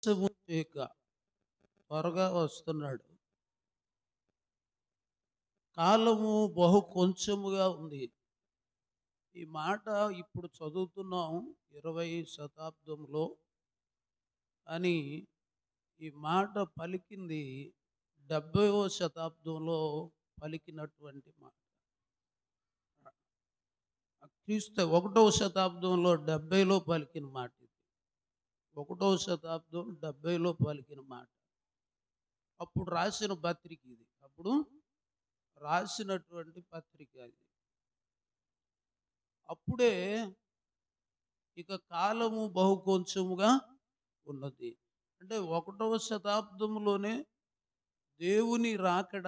చేయక త్వరగా వస్తున్నాడు. కాలము బహు కొంచెముగా ఉంది. ఈ మాట ఇప్పుడు చదువుతున్నాం 20 శతాబ్దంలో. అని ఈ మాట పలికింది 70వ శతాబ్దంలో పలికినటువంటి మాట. క్రీస్తు 1వ శతాబ్దంలో 70లో పలికిన మాట ఇది. 1వ శతాబ్దం 70లో పలికిన మాట. అప్పుడు రాసిన పత్రిక ఇది. అప్పుడు రాసినటువంటి పత్రిక ఇది. అప్పుడే ఇక కాలము బహు కొంచెముగా ఉన్నది. అంటే 1వ శతాబ్దంలోనే దేవుని రాకడ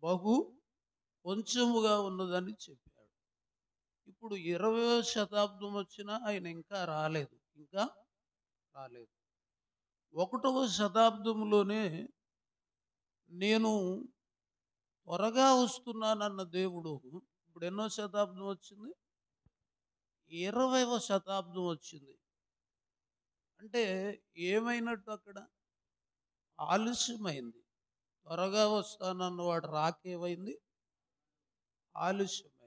బహు కొంచెముగా ఉన్నదని చెప్పాడు. ఇప్పుడు 20వ శతాబ్దం వచ్చినా ఆయన ఇంకా రాలేదు. ఇంకా రాలేదు. 1వ శతాబ్దంలోనే నేను త్వరగా వస్తున్నానన్న దేవుడు ఇప్పుడు ఎన్నో శతాబ్దం వచ్చింది? 20వ శతాబ్దం వచ్చింది. అంటే ఏమైనట్టు అక్కడ? ఆలస్యమైంది. త్వరగా వస్తానన్నవాడు రాకేమైంది? ఆలస్యమైంది.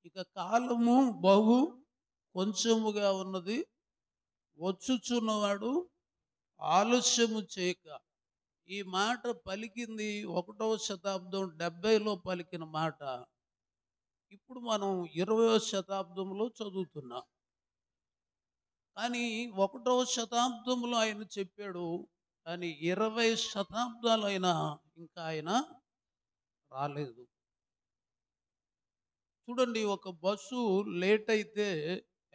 ఇక కాలము బహు కొంచెముగా ఉన్నది, వచ్చుచున్నవాడు ఆలస్యము చేయక. ఈ మాట పలికింది 1వ శతాబ్దం 70లో పలికిన మాట. ఇప్పుడు మనం 20వ శతాబ్దంలో చదువుతున్నాం. కానీ 1వ శతాబ్దంలో ఆయన చెప్పాడు. కానీ 20 శతాబ్దాలైనా ఇంకా ఆయన రాలేదు. చూడండి, ఒక బస్సు లేట్ అయితే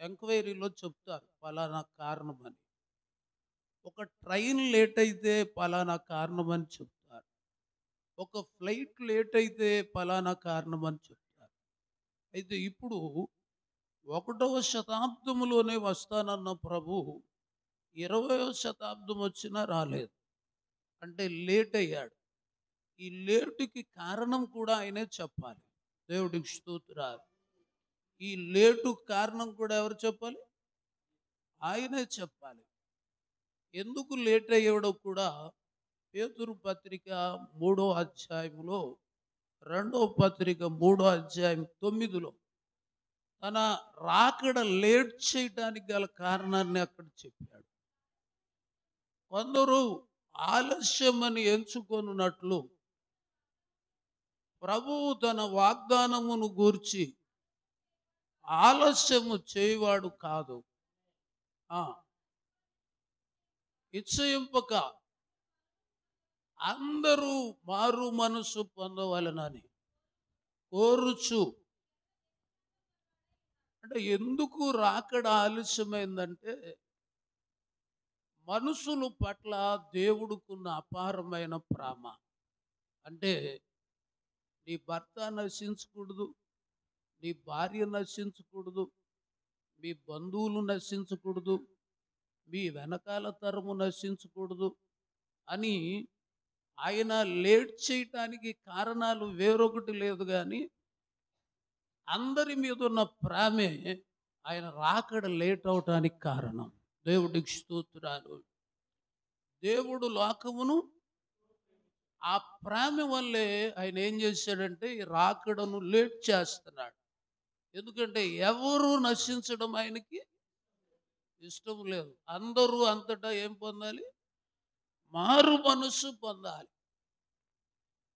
ఎంక్వైరీలో చెప్తారు పలానా కారణం అని. ఒక ట్రైన్ లేట్ అయితే పలానా కారణం అని చెప్తారు. ఒక ఫ్లైట్ లేట్ అయితే పలానా కారణం అని చెప్తారు. అయితే ఇప్పుడు 1వ శతాబ్దంలోనే వస్తానన్న ప్రభు 20వ శతాబ్దం వచ్చినా రాలేదు. అంటే లేట్ అయ్యాడు. ఈ లేటుకి కారణం కూడా ఆయనే చెప్పాలి. దేవుడికి స్తోత్రాలు. ఈ లేటు కారణం కూడా ఎవరు చెప్పాలి? ఆయనే చెప్పాలి. ఎందుకు లేట్ అయ్యాడో కూడా పేతురు పత్రిక 3వ అధ్యాయంలో, 2వ పత్రిక 3వ అధ్యాయం 9లో తన రాకడ లేట్ చేయడానికి గల కారణాన్ని అక్కడ చెప్పాడు. కొందరు ఆలస్యమని ఎంచుకొనున్నట్లు ప్రభువు తన వాగ్దానమును గూర్చి ఆలస్యము చేయవాడు కాదు. ఆ ఇచ్చయింపక అందరూ మారు మనసు పొందవలనని కోరుచు. అంటే ఎందుకు రాకడ ఆలస్యమైందంటే మనుషుల పట్ల దేవుడుకున్న అపారమైన ప్రేమ. అంటే నీ భర్త నశించకూడదు, నీ భార్య నశించకూడదు, మీ బంధువులు నశించకూడదు, మీ వెనకాల తరము నశించకూడదు అని ఆయన లేట్ చేయటానికి కారణాలు వేరొకటి లేదు. కానీ అందరి మీద ఉన్న ప్రేమే ఆయన రాకడ లేట్ అవటానికి కారణం. దేవుడికి స్తోత్రాలు. దేవుడు లోకమును ఆ ప్రేమ వల్లే ఆయన ఏం చేశాడంటే ఈ రాకడను లేట్ చేస్తున్నాడు. ఎందుకంటే ఎవరు నశించడం ఆయనకి ఇష్టం లేదు. అందరూ అంతటా ఏం పొందాలి? మారు మనస్సు పొందాలి.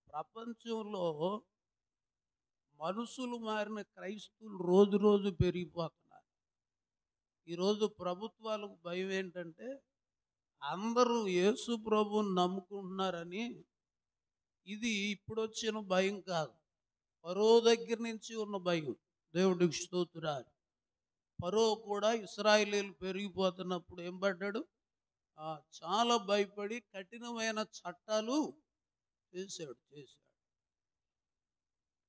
ప్రపంచంలో మనుషులు మారిన క్రైస్తవులు రోజు రోజు పెరిగిపోతున్నారు. ఈరోజు ప్రభుత్వాలకు భయం ఏంటంటే అందరూ యేసు ప్రభువుని నమ్ముకుంటున్నారని. ఇది ఇప్పుడు వచ్చిన భయం కాదు, ఫరో దగ్గర నుంచి ఉన్న భయం. దేవుడికి స్తోత్రాలు. ఫరో కూడా ఇశ్రాయేలీయులు పెరిగిపోతున్నప్పుడు ఏం పడ్డాడు? చాలా భయపడి కఠినమైన చట్టాలు చేశాడు.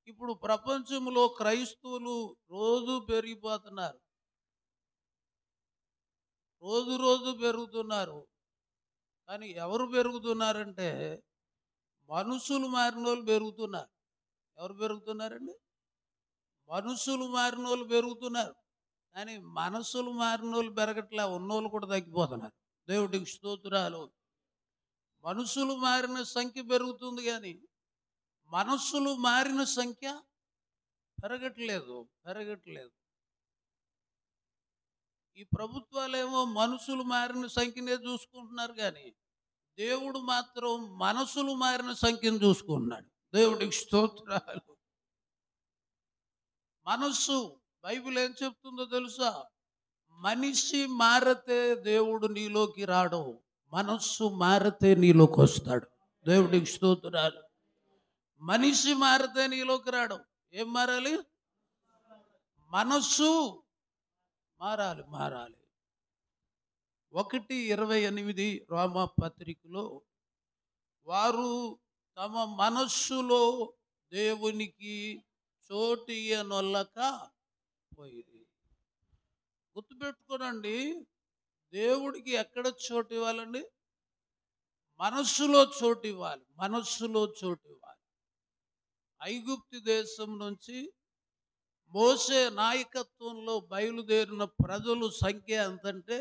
ఇప్పుడు ప్రపంచంలో క్రైస్తవులు రోజు పెరిగిపోతున్నారు, రోజు రోజు పెరుగుతున్నారు. కానీ ఎవరు పెరుగుతున్నారంటే మనుషులు మారిన వాళ్ళు పెరుగుతున్నారు. ఎవరు పెరుగుతున్నారండి? మనుషులు మారిన వాళ్ళు పెరుగుతున్నారు. కానీ మనసులు మారినోళ్ళు పెరగట్లే, ఉన్నోళ్ళు కూడా తగ్గిపోతున్నారు. దేవుడికి స్తోత్రాలు. మనసులు మారిన సంఖ్య పెరుగుతుంది కానీ మనస్సులు మారిన సంఖ్య పెరగట్లేదు. ఈ ప్రభుత్వాలేమో మనుషులు మారిన సంఖ్యనే చూసుకుంటున్నారు కానీ దేవుడు మాత్రం మనసులు మారిన సంఖ్యను చూసుకుంటున్నాడు. దేవుడికి స్తోత్రాలు. మనస్సు, బైబిల్ ఏం చెప్తుందో తెలుసా? మనిషి మారితే దేవుడు నీలోకి రాడు, మనస్సు మారితే నీలోకి వస్తాడు. దేవుడికి స్తోత్రాలు. మనిషి మారితే నీలోకి రాడు. ఏం మారాలి? మనస్సు మారాలి. 1:28 రోమా పత్రికలో, వారు తమ మనస్సులో దేవునికి చోటియనొల్లక పోయిరి. గుర్తుపెట్టుకోనండి, దేవుడికి ఎక్కడ చోటు ఇవ్వాలండి? మనస్సులో చోటు ఇవ్వాలి. ఐగుప్తు దేశం నుంచి మోసే నాయకత్వంలో బయలుదేరిన ప్రజలు సంఖ్య ఎంతంటే,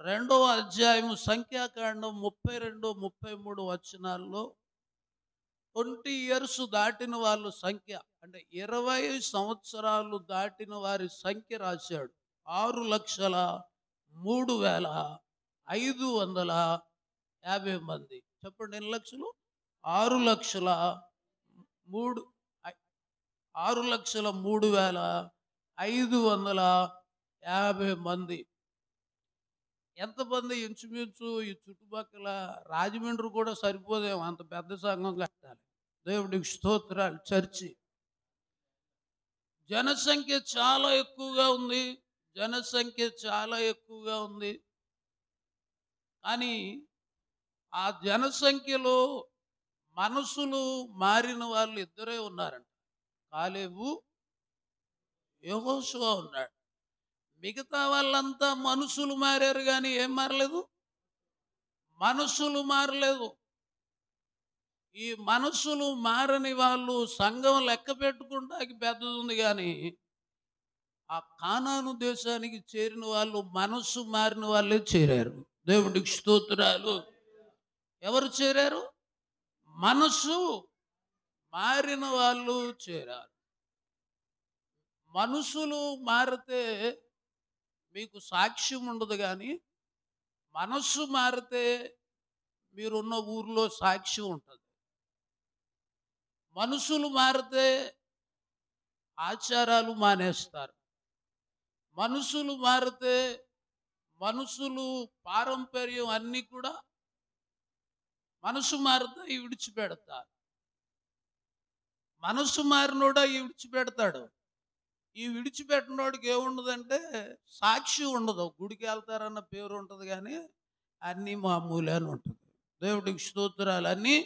2వ అధ్యాయం సంఖ్యాకాండం 32, 33 వచనాల్లో 20 years దాటిన వాళ్ళ సంఖ్య, అంటే 20 సంవత్సరాలు దాటిన వారి సంఖ్య రాశాడు. 6,03,550 మంది. చెప్పండి, ఎన్ని లక్షలు? 6,03,550 మంది. ఎంతమంది? ఇంచుమించు ఈ చుట్టుపక్కల రాజమండ్రి కూడా సరిపోదేమో, అంత పెద్ద సంఘం కట్టాలి. దేవుడికి స్తోత్రాలు. చర్చి జనసంఖ్య చాలా ఎక్కువగా ఉంది. కానీ ఆ జనసంఖ్యలో మనసులు మారిన వాళ్ళు ఇద్దరే ఉన్నారంట. కాలేబు, యెహోషువ ఉన్నాడు. మిగతా వాళ్ళంతా మనసులు మారారు కానీ ఏం మారలేదు? మనసులు మారలేదు. ఈ మనసులు మారని వాళ్ళు సంఘం లెక్క పెట్టుకుంటానికి పెద్దది ఉంది కానీ ఆ కానాను దేశానికి చేరిన వాళ్ళు మనస్సు మారిన వాళ్ళే చేరారు. దేవుడికి స్తోత్రాలు. ఎవరు చేరారు? మనస్సు మారిన వాళ్ళు చేరారు. మనసులు మారితే మీకు సాక్ష్యం ఉండదు కానీ మనస్సు మారితే మీరున్న ఊర్లో సాక్ష్యం ఉంటుంది. మనసులు మారితే ఆచారాలు మానేస్తారు. మనసులు మారితే మనుషులు పారంపర్యం అన్నీ కూడా మనసు మారితే విడిచిపెడతారు. మనసు మారినోడా విడిచిపెడతాడు. ఈ విడిచిపెట్టినోడికి ఏముండదంటే సాక్షి ఉండదు. గుడికి వెళ్తారన్న పేరు ఉంటుంది కానీ అన్నీ మామూలే అని ఉంటుంది. దేవుడికి స్తోత్రాలు. అన్నీ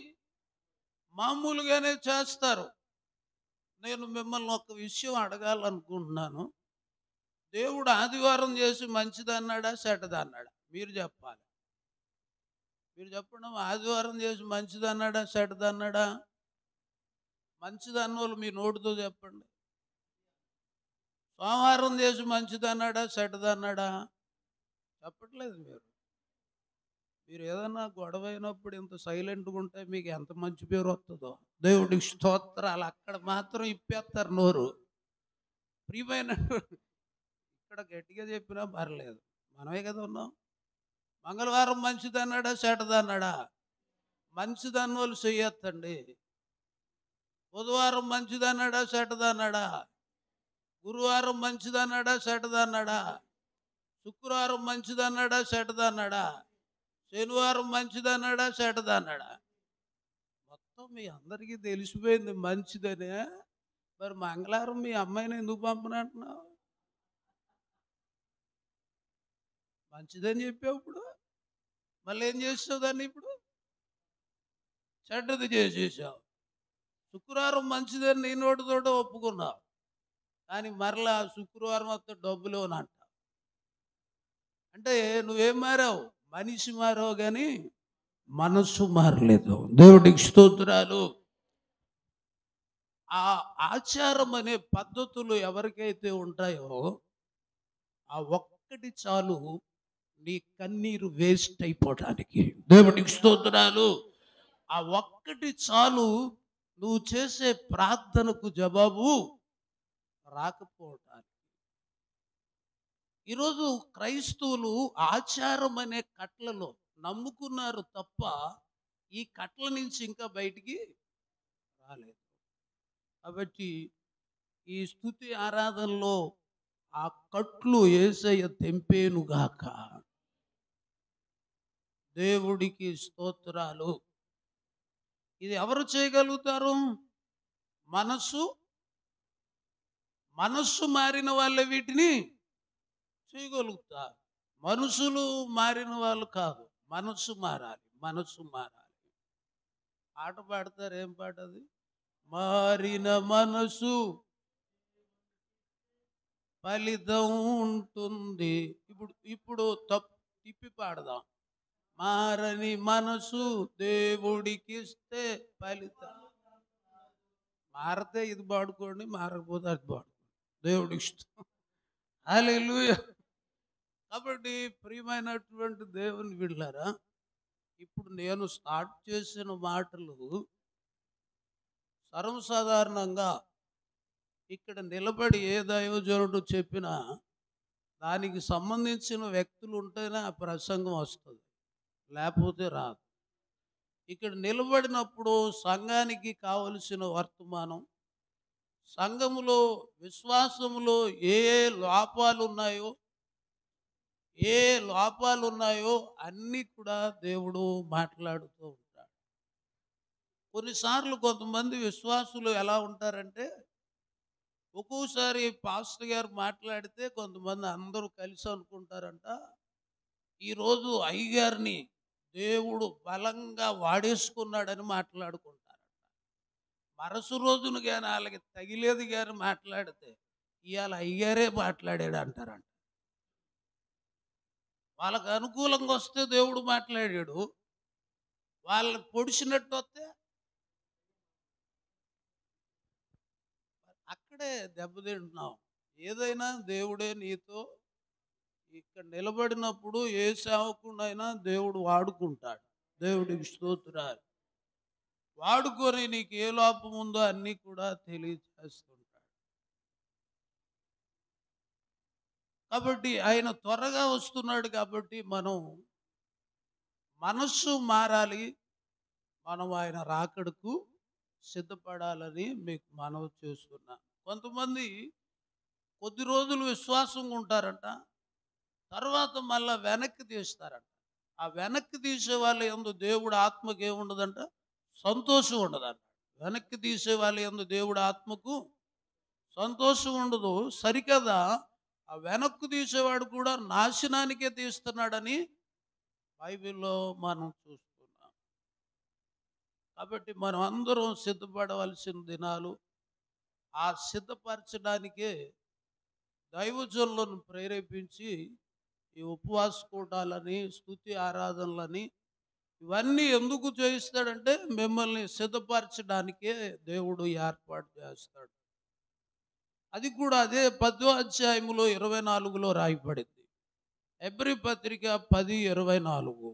మామూలుగానే చేస్తారు. నేను మిమ్మల్ని ఒక విషయం అడగాలనుకుంటున్నాను. దేవుడు ఆదివారం చేసి మంచిదన్నాడా చెడ్డదన్నాడా? మీరు చెప్పాలి. మీరు చెప్పండి. ఆదివారం చేసి మంచిదన్నాడా చెడ్డదన్నాడా? మంచిదన్న వాళ్ళు మీ నోటితో చెప్పండి. సోమవారం చేసి మంచిదన్నాడా చెడ్డదన్నాడా? చెప్పట్లేదు. మీరు ఏదన్నా గొడవ అయినప్పుడు ఇంత సైలెంట్గా ఉంటే మీకు ఎంత మంచి పేరు వస్తుందో. దేవుడికి స్తోత్రాలు. అక్కడ మాత్రం ఇప్పేస్తారు నోరు. ప్రియమైన ఇక్కడ గట్టిగా చెప్పినా పర్లేదు, మనమే కదా ఉన్నాం. మంగళవారం మంచిదన్నాడా చెడ్డదన్నాడా? మంచిదన్న వాళ్ళు చెయ్యొద్దండి. బుధవారం మంచిదన్నాడా చెడ్డదన్నాడా? గురువారం మంచిదన్నాడా చెడ్డదన్నాడా? శుక్రవారం మంచిదన్నాడా చెడ్డదన్నాడా? శనివారం మంచిదన్నాడా చెడ్డదన్నాడా? మొత్తం మీ అందరికీ తెలిసిపోయింది మంచిదనే. మరి మంగళవారం మీ అమ్మాయిని ఎందుకు పంపనంటున్నావు? మంచిదని చెప్పేప్పుడు మళ్ళీ ఏం చేసావు? దాన్ని ఇప్పుడు చెడ్డది చేసేసావు. శుక్రవారం మంచిదని నీ నోటితోటే ఒప్పుకున్నావు, కానీ మరలా శుక్రవారం వస్తే డబ్బులు అని అంటావు. అంటే నువ్వేం మారావు? మనిషి మారావు కానీ మనస్సు మారలేదు. దేవుడికి స్తోత్రాలు. ఆ ఆచారం అనే పద్ధతులు ఎవరికైతే ఉంటాయో ఆ ఒక్కటి చాలు నీ కన్నీరు వేస్ట్ అయిపోవడానికి. దేవునికి స్తోత్రాలు. ఆ ఒక్కటి చాలు నువ్వు చేసే ప్రార్థనకు జవాబు రాకపోవటానికి. ఈరోజు క్రైస్తవులు ఆచారం అనే కట్లలో నమ్ముకున్నారు తప్ప ఈ కట్ల నుంచి ఇంకా బయటికి రాలేదు. కాబట్టి ఈ స్తుతి ఆరాధనలో ఆ కట్లు యేసయ్య తెంపేనుగాక. దేవుడికి స్తోత్రాలు. ఇది ఎవరు చేయగలుగుతారు? మనసు మనస్సు మారిన వాళ్ళే వీటిని చేయగలుగుతారు. మనుషులు మారిన వాళ్ళు కాదు. మనస్సు మారాలి. మనస్సు మారాలి. పాట పాడతారు. ఏం పాట అది? మారిన మనసు ఫలితం ఉంటుంది. ఇప్పుడు ఇప్పుడు తిప్పి పాడదాం. మారని మనసు దేవుడికిస్తే ఫలితం. మారితే ఇది పాడుకోండి, మారకపోతే అది పాడుకోండి. దేవుడికి ఇష్టం. హల్లెలూయా. కాబట్టి ప్రియమైనటువంటి దేవుని బిడ్డలారా, ఇప్పుడు నేను స్టార్ట్ చేసిన మాటలు సర్వసాధారణంగా ఇక్కడ నిలబడి ఏ దైవజనుడు చెప్పినా దానికి సంబంధించిన వ్యక్తులు ఉంటేనే ఆ ప్రసంగం వస్తుంది, లేకపోతే రాదు. ఇక్కడ నిలబడినప్పుడు సంఘానికి కావలసిన వర్తమానం, సంఘములో విశ్వాసములో ఏ లోపాలు ఉన్నాయో అన్నీ కూడా దేవుడు మాట్లాడుతూ ఉంటాడు. కొన్నిసార్లు కొంతమంది విశ్వాసులు ఎలా ఉంటారంటే, ఒక్కోసారి పాస్టర్ గారు మాట్లాడితే కొంతమంది అందరూ కలిసి అనుకుంటారంట, ఈరోజు అయ్యగారిని దేవుడు బలంగా వాడేసుకున్నాడని మాట్లాడుకుంటారంట. మరుస రోజున కానీ వాళ్ళకి తగిలేదు గాని మాట్లాడితే ఇవాళ అయ్యగారే మాట్లాడాడు అంటారంట. వాళ్ళకు అనుకూలంగా వస్తే దేవుడు మాట్లాడాడు, వాళ్ళని పొడిచినట్టు వస్తే అక్కడే దెబ్బతింటున్నాం. ఏదైనా దేవుడే నీతో ఇక్కడ నిలబడినప్పుడు ఏ సేవకుడైనా దేవుడు వాడుకుంటాడు. దేవుడికి స్తోత్రాలు. వాడుకొని నీకు ఏ లోపం ఉందో అన్నీ కూడా తెలియజేస్తుంటాడు. కాబట్టి ఆయన త్వరగా వస్తున్నాడు. కాబట్టి మనస్సు మారాలి. మనం ఆయన రాకడకు సిద్ధపడాలని మీకు మనవి చేస్తున్నాను. కొంతమంది కొద్ది రోజులు విశ్వాసంగా ఉంటారంట, తర్వాత మళ్ళా వెనక్కి తీస్తారంట. ఆ వెనక్కి తీసే వాళ్ళ యందు దేవుడు ఆత్మకు ఏముండదంట? సంతోషం ఉండదంట. వెనక్కి తీసే వాళ్ళ యందు దేవుడు ఆత్మకు సంతోషం ఉండదు. సరికదా ఆ వెనక్కు తీసేవాడు కూడా నాశనానికే తీస్తున్నాడని బైబిల్లో మనం చూస్తున్నాం. కాబట్టి మనం అందరం సిద్ధపడవలసిన దినాలు. ఆ సిద్ధపరచడానికే దైవజనులను ప్రేరేపించి ఈ ఉపవాస కూటాలని, స్తుతి ఆరాధనలని ఇవన్నీ ఎందుకు చేయిస్తాడంటే మిమ్మల్ని సిద్ధపరచడానికే దేవుడు ఏర్పాటు చేస్తాడు. అది కూడా అదే 10వ అధ్యాయములో 24లో రాయబడింది. హెబ్రీ పత్రిక 10:24.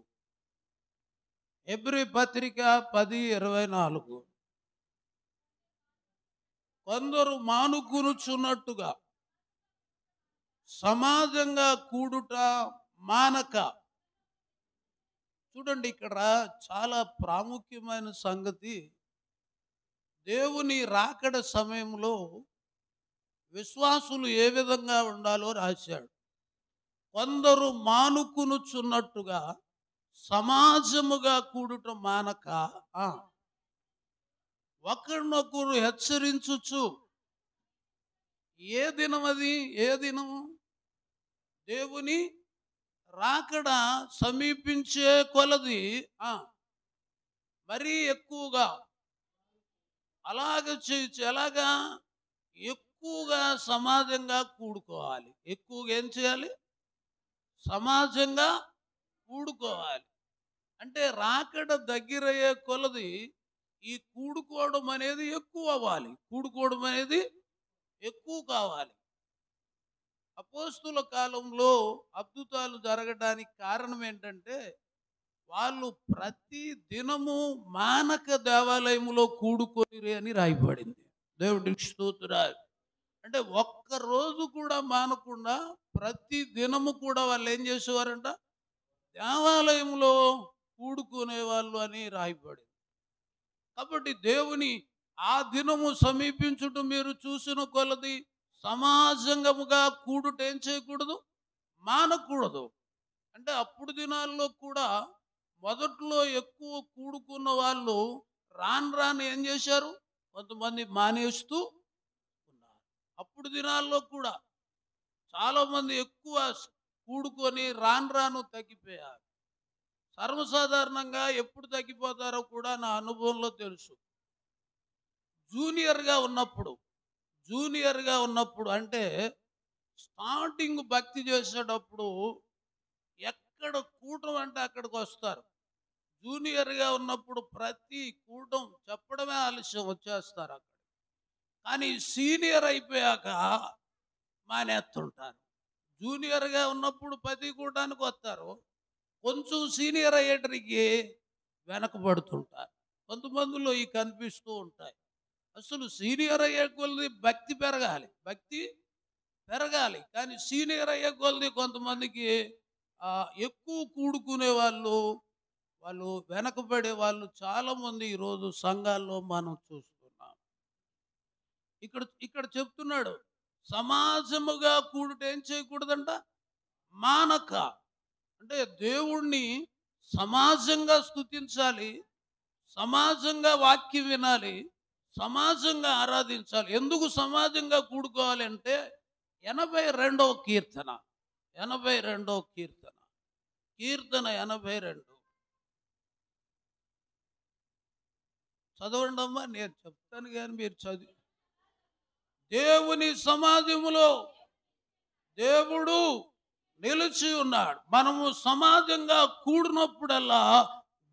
హెబ్రీ పత్రిక 10:24. కొందరు మానుకొనుచున్నట్టుగా సమాజంగా కూడుట మానక. చూడండి, ఇక్కడ చాలా ప్రాముఖ్యమైన సంగతి. దేవుని రాకడ సమయంలో విశ్వాసులు ఏ విధంగా ఉండాలో రాశాడు. కొందరు మానుకొనుచున్నట్టుగా సమాజముగా కూడుట మానక ఒకరినొకరు హెచ్చరించుచు. ఏ దినం అది? ఏ దినం? దేవుని రాకడ సమీపించే కొలది మరీ ఎక్కువగా అలాగ చేయొచ్చు. ఎలాగా? ఎక్కువగా సమాజంగా కూడుకోవాలి. ఎక్కువగా ఏం చేయాలి? సమాజంగా కూడుకోవాలి. అంటే రాకడ దగ్గరయ్యే కొలది ఈ కూడుకోవడం అనేది ఎక్కువ అవ్వాలి. కూడుకోవడం అనేది ఎక్కువ కావాలి. అపోస్తుల కాలంలో అద్భుతాలు జరగడానికి కారణం ఏంటంటే, వాళ్ళు ప్రతి దినము మానక దేవాలయములో కూడుకొనిరి అని రాయబడింది. దేవుడికి స్తోత్రాలు. అంటే ఒక్క రోజు కూడా మానకుండా ప్రతి దినము కూడా వాళ్ళు ఏం చేసేవారంట? దేవాలయంలో కూడుకునేవాళ్ళు అని రాయబడింది. కాబట్టి దేవుని ఆ దినము సమీపించుట మీరు చూసిన కొలది సమాజంగముగా కూడుట ఏం చేయకూడదు? మానకూడదు. అంటే అప్పుడు దినాల్లో కూడా మొదట్లో ఎక్కువ కూడుకున్న వాళ్ళు రాను రాను ఏం చేశారు? కొంతమంది మానేస్తూ ఉన్నారు. అప్పుడు దినాల్లో కూడా చాలామంది ఎక్కువ కూడుకొని రాను రాను తగ్గిపోయారు. సర్వసాధారణంగా ఎప్పుడు తగ్గిపోతారో కూడా నా అనుభవంలో తెలుసు. జూనియర్‌గా ఉన్నప్పుడు, జూనియర్‌గా ఉన్నప్పుడు అంటే స్టార్టింగ్ భక్తి చేసేటప్పుడు ఎక్కడ కూటం అంటే అక్కడికొస్తారు. జూనియర్‌గా ఉన్నప్పుడు ప్రతి కూటం చెప్పడమే ఆలస్యం వచ్చేస్తారక్కడ. కానీ సీనియర్ అయిపోయాక మానేస్తుంటారు. జూనియర్‌గా ఉన్నప్పుడు ప్రతి కూటానికొస్తారు. కొంచెం సీనియర్ అయ్యేటరికి వెనకబడుతుంటారు. కొంతమందిలో ఈ కనిపిస్తూ ఉంటాయి. అసలు సీనియర్ అయ్యే కొలది భక్తి పెరగాలి. భక్తి పెరగాలి. కానీ సీనియర్ అయ్యే కొలది కొంతమందికి ఎక్కువ కూడుకునే వాళ్ళు వెనకబడే వాళ్ళు చాలామంది ఈరోజు సంఘాల్లో మనం చూస్తున్నాం. ఇక్కడ ఇక్కడ చెప్తున్నాడు, సమాజముగా కూడుట ఏం చేయకూడదంట? మానక. అంటే దేవుణ్ణి సమాజంగా స్తుతించాలి, సమాజంగా వాక్యం వినాలి, సమాజంగా ఆరాధించాలి. ఎందుకు సమాజంగా కూడుకోవాలి అంటే 82వ కీర్తన, 82వ కీర్తన, కీర్తన 82 చదవండి అమ్మా. నేను చెప్తాను కానీ మీరు చదివి. దేవుని సమాజములో దేవుడు నిలిచి ఉన్నాడు. మనము సమాజంగా కూడినప్పుడల్లా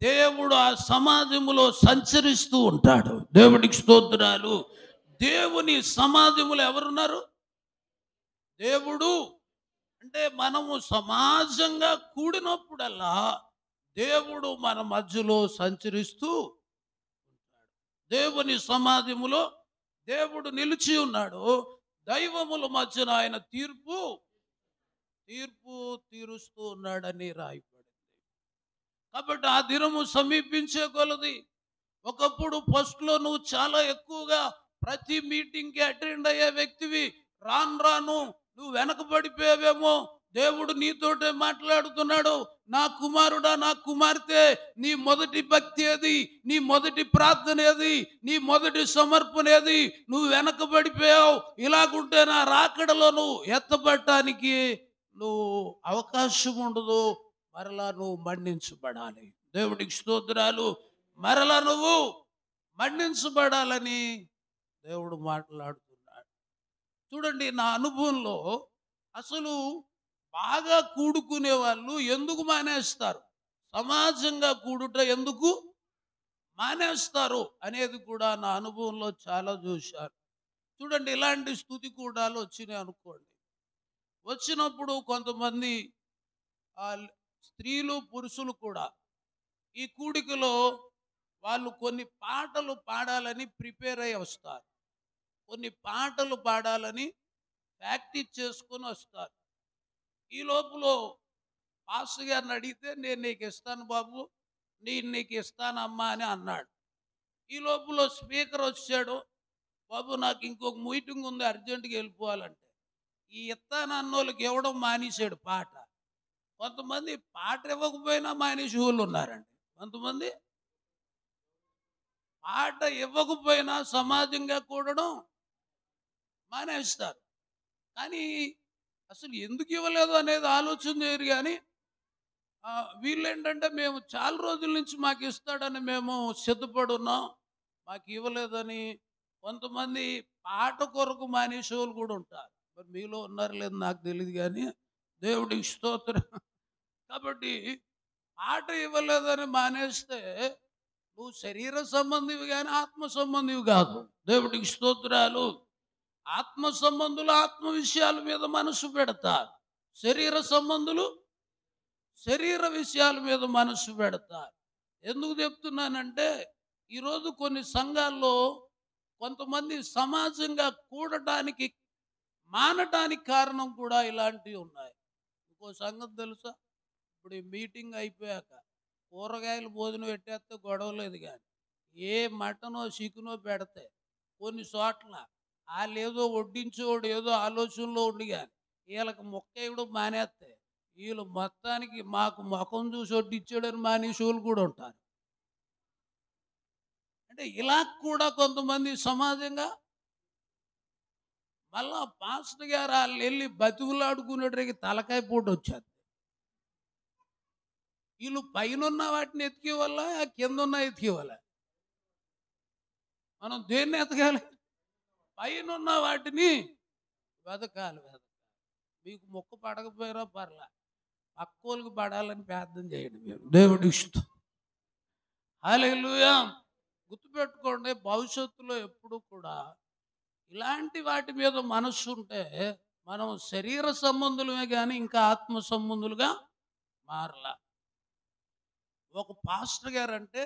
దేవుడు ఆ సమాజములో సంచరిస్తూ ఉంటాడు. దేవుడికి స్తోత్రాలు. దేవుని సమాజములో ఎవరున్నారు? దేవుడు. అంటే మనము సమాజంగా కూడినప్పుడల్లా దేవుడు మన మధ్యలో సంచరిస్తూ ఉంటాడు. దేవుని సమాజములో దేవుడు నిలిచి ఉన్నాడు. దైవముల మధ్యన ఆయన తీర్పు తీరుస్తూ ఉన్నాడని రాయబడింది. కాబట్టి ఆ దినము సమీపించే కొలది ఒకప్పుడు ఫస్ట్లో నువ్వు చాలా ఎక్కువగా ప్రతి మీటింగ్కి అటెండ్ అయ్యే వ్యక్తివి. రాను రాను నువ్వు వెనకబడిపోయావేమో. దేవుడు నీతోటే మాట్లాడుతున్నాడు. నా కుమారుడా, నా కుమార్తె, నీ మొదటి భక్తి ఏది? నీ మొదటి ప్రార్థన ఏది? నీ మొదటి సమర్పణ ఏది? నువ్వు వెనకబడిపోయావు. ఇలాగుంటే నా రాకడలో నువ్వు ఎత్తబడటానికి నువ్వు అవకాశం ఉండదు. మరలా నువ్వు మన్నించబడాలి. దేవుడికి స్తోత్రాలు. మరలా నువ్వు మన్నించబడాలని దేవుడు మాట్లాడుతున్నాడు. చూడండి, నా అనుభవంలో అసలు బాగా కూడుకునే వాళ్ళు ఎందుకు మానేస్తారు? సమాజంగా కూడుట ఎందుకు మానేస్తారు అనేది కూడా నా అనుభవంలో చాలా చూశాను. చూడండి, ఇలాంటి స్తుతి కూడాలు వచ్చినాయి అనుకోండి. వచ్చినప్పుడు కొంతమంది స్త్రీలు పురుషులు కూడా ఈ కూడికలో వాళ్ళు కొన్ని పాటలు పాడాలని ప్రిపేర్ అయ్యి వస్తారు. కొన్ని పాటలు పాడాలని ప్రాక్టీస్ చేసుకొని వస్తారు. ఈ లోపల పాస్టర్ గారిని అడిగితే, నేను నీకు ఇస్తాను బాబు, నేను నీకు ఇస్తానమ్మా అని అన్నాడు. ఈ లోపల స్పీకర్ వచ్చాడు, బాబు నాకు ఇంకొక మీటింగ్ ఉంది, అర్జెంటుగా వెళ్ళిపోవాలంటే ఈ ఇస్తానన్నోళ్ళకి ఇవ్వడం మానేశాడు పాట. కొంతమంది పాట ఇవ్వకపోయినా మానేసి వాళ్ళు ఉన్నారండి. కొంతమంది పాట ఇవ్వకపోయినా సమాజంగా కూడడం మానేస్తారు. కానీ అసలు ఎందుకు ఇవ్వలేదు అనేది ఆలోచన చేయరు. కానీ వీళ్ళేంటంటే, మేము చాలా రోజుల నుంచి మాకు ఇస్తాడని మేము సిద్ధపడి ఉన్నాం, మాకు ఇవ్వలేదని కొంతమంది పాట కొరకు మానేసేవాళ్ళు కూడా ఉంటారు. మరి మీలో ఉన్నారు లేదు నాకు తెలియదు, కానీ దేవుడికి స్తోత్రం. కాబట్టి పాట ఇవ్వలేదని మానేస్తే నువ్వు శరీర సంబంధివి కానీ ఆత్మ సంబంధివి కాదు. దేవుడికి స్తోత్రాలు. ఆత్మ సంబంధులు ఆత్మ విషయాల మీద మనసు పెడతారు. శరీర సంబంధులు శరీర విషయాల మీద మనసు పెడతారు. ఎందుకు చెప్తున్నానంటే ఈరోజు కొన్ని సంఘాల్లో కొంతమంది సమాజంగా కూడటానికి మానటానికి కారణం కూడా ఇలాంటివి ఉన్నాయి. ఇంకో సంగతి తెలుసా? ఇప్పుడు ఈ మీటింగ్ అయిపోయాక కూరగాయలు భోజనం పెట్టేస్తే గొడవ లేదు, కానీ ఏ మటనో చికెనో పెడితే కొన్ని చోట్ల వాళ్ళు ఏదో వడ్డించేవాడు ఏదో ఆలోచనలో ఉండి కానీ వీళ్ళకి మొక్కేయడం మానేస్తే వీళ్ళు మొత్తానికి మాకు ముఖం చూసి వడ్డించాడని మానేసేవాళ్ళు కూడా ఉంటారు. అంటే ఇలా కూడా కొంతమంది సమాజంగా మళ్ళా పాస్టర్ గారు వాళ్ళు వెళ్ళి బతుకులాడుకునేటికి తలకాయ పూట వచ్చేది. వీళ్ళు పైన వాటిని ఎతికే వల్ల కింద ఉన్న ఎతికే వల్ల మనం దేన్ని ఎతకాలి? పైన వాటిని వెతకాలి. మీకు మొక్క పడకపోయినా పర్లా, పక్కోళ్ళకి పడాలని ప్రార్థన చేయండి. మీరు దేవుడి ఇష్టం. హల్లెలూయా. గుర్తుపెట్టుకోండి, భవిష్యత్తులో ఎప్పుడు కూడా ఇలాంటి వాటి మీద మనస్సు ఉంటే మనం శరీర సంబంధులమే కానీ ఇంకా ఆత్మ సంబంధులుగా మారలా. ఒక పాస్టర్ గారు అంటే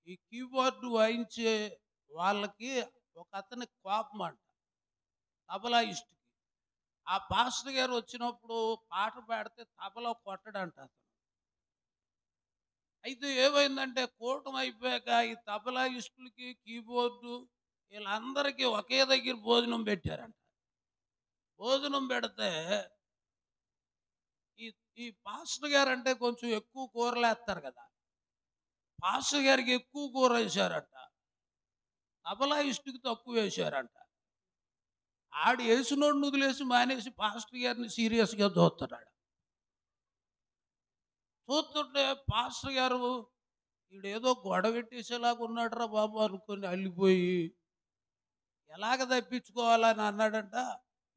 ఈ కీబోర్డు వాయించే వాళ్ళకి ఒక అతని కోపం అంట, తబలా ఇష్టకి. ఆ పాస్టర్ గారు వచ్చినప్పుడు పాట పాడితే తబలా కొట్టడంట అతను. అయితే ఏమైందంటే కూటమి అయిపోయాక ఈ తబలా ఇష్టలకి కీబోర్డు వీళ్ళందరికీ ఒకే దగ్గర భోజనం పెట్టారంట. భోజనం పెడితే ఈ ఈ పాస్టర్ గారు అంటే కొంచెం ఎక్కువ కూరలు వేస్తారు కదా, పాస్టర్ గారికి ఎక్కువ కూర వేశారంట, తబలా ఇష్టకి తక్కువ వేశారంట. ఆడు వేసినోడిని వదిలేసి మానేసి పాస్టర్ గారిని సీరియస్గా చూస్తున్నాడు. చూస్తుంటే పాస్టర్ గారు ఈడేదో గొడవ పెట్టేసేలాగా ఉన్నాడురా బాబు అనుకొని అల్లిపోయి ఎలాగ తప్పించుకోవాలని అన్నాడంట.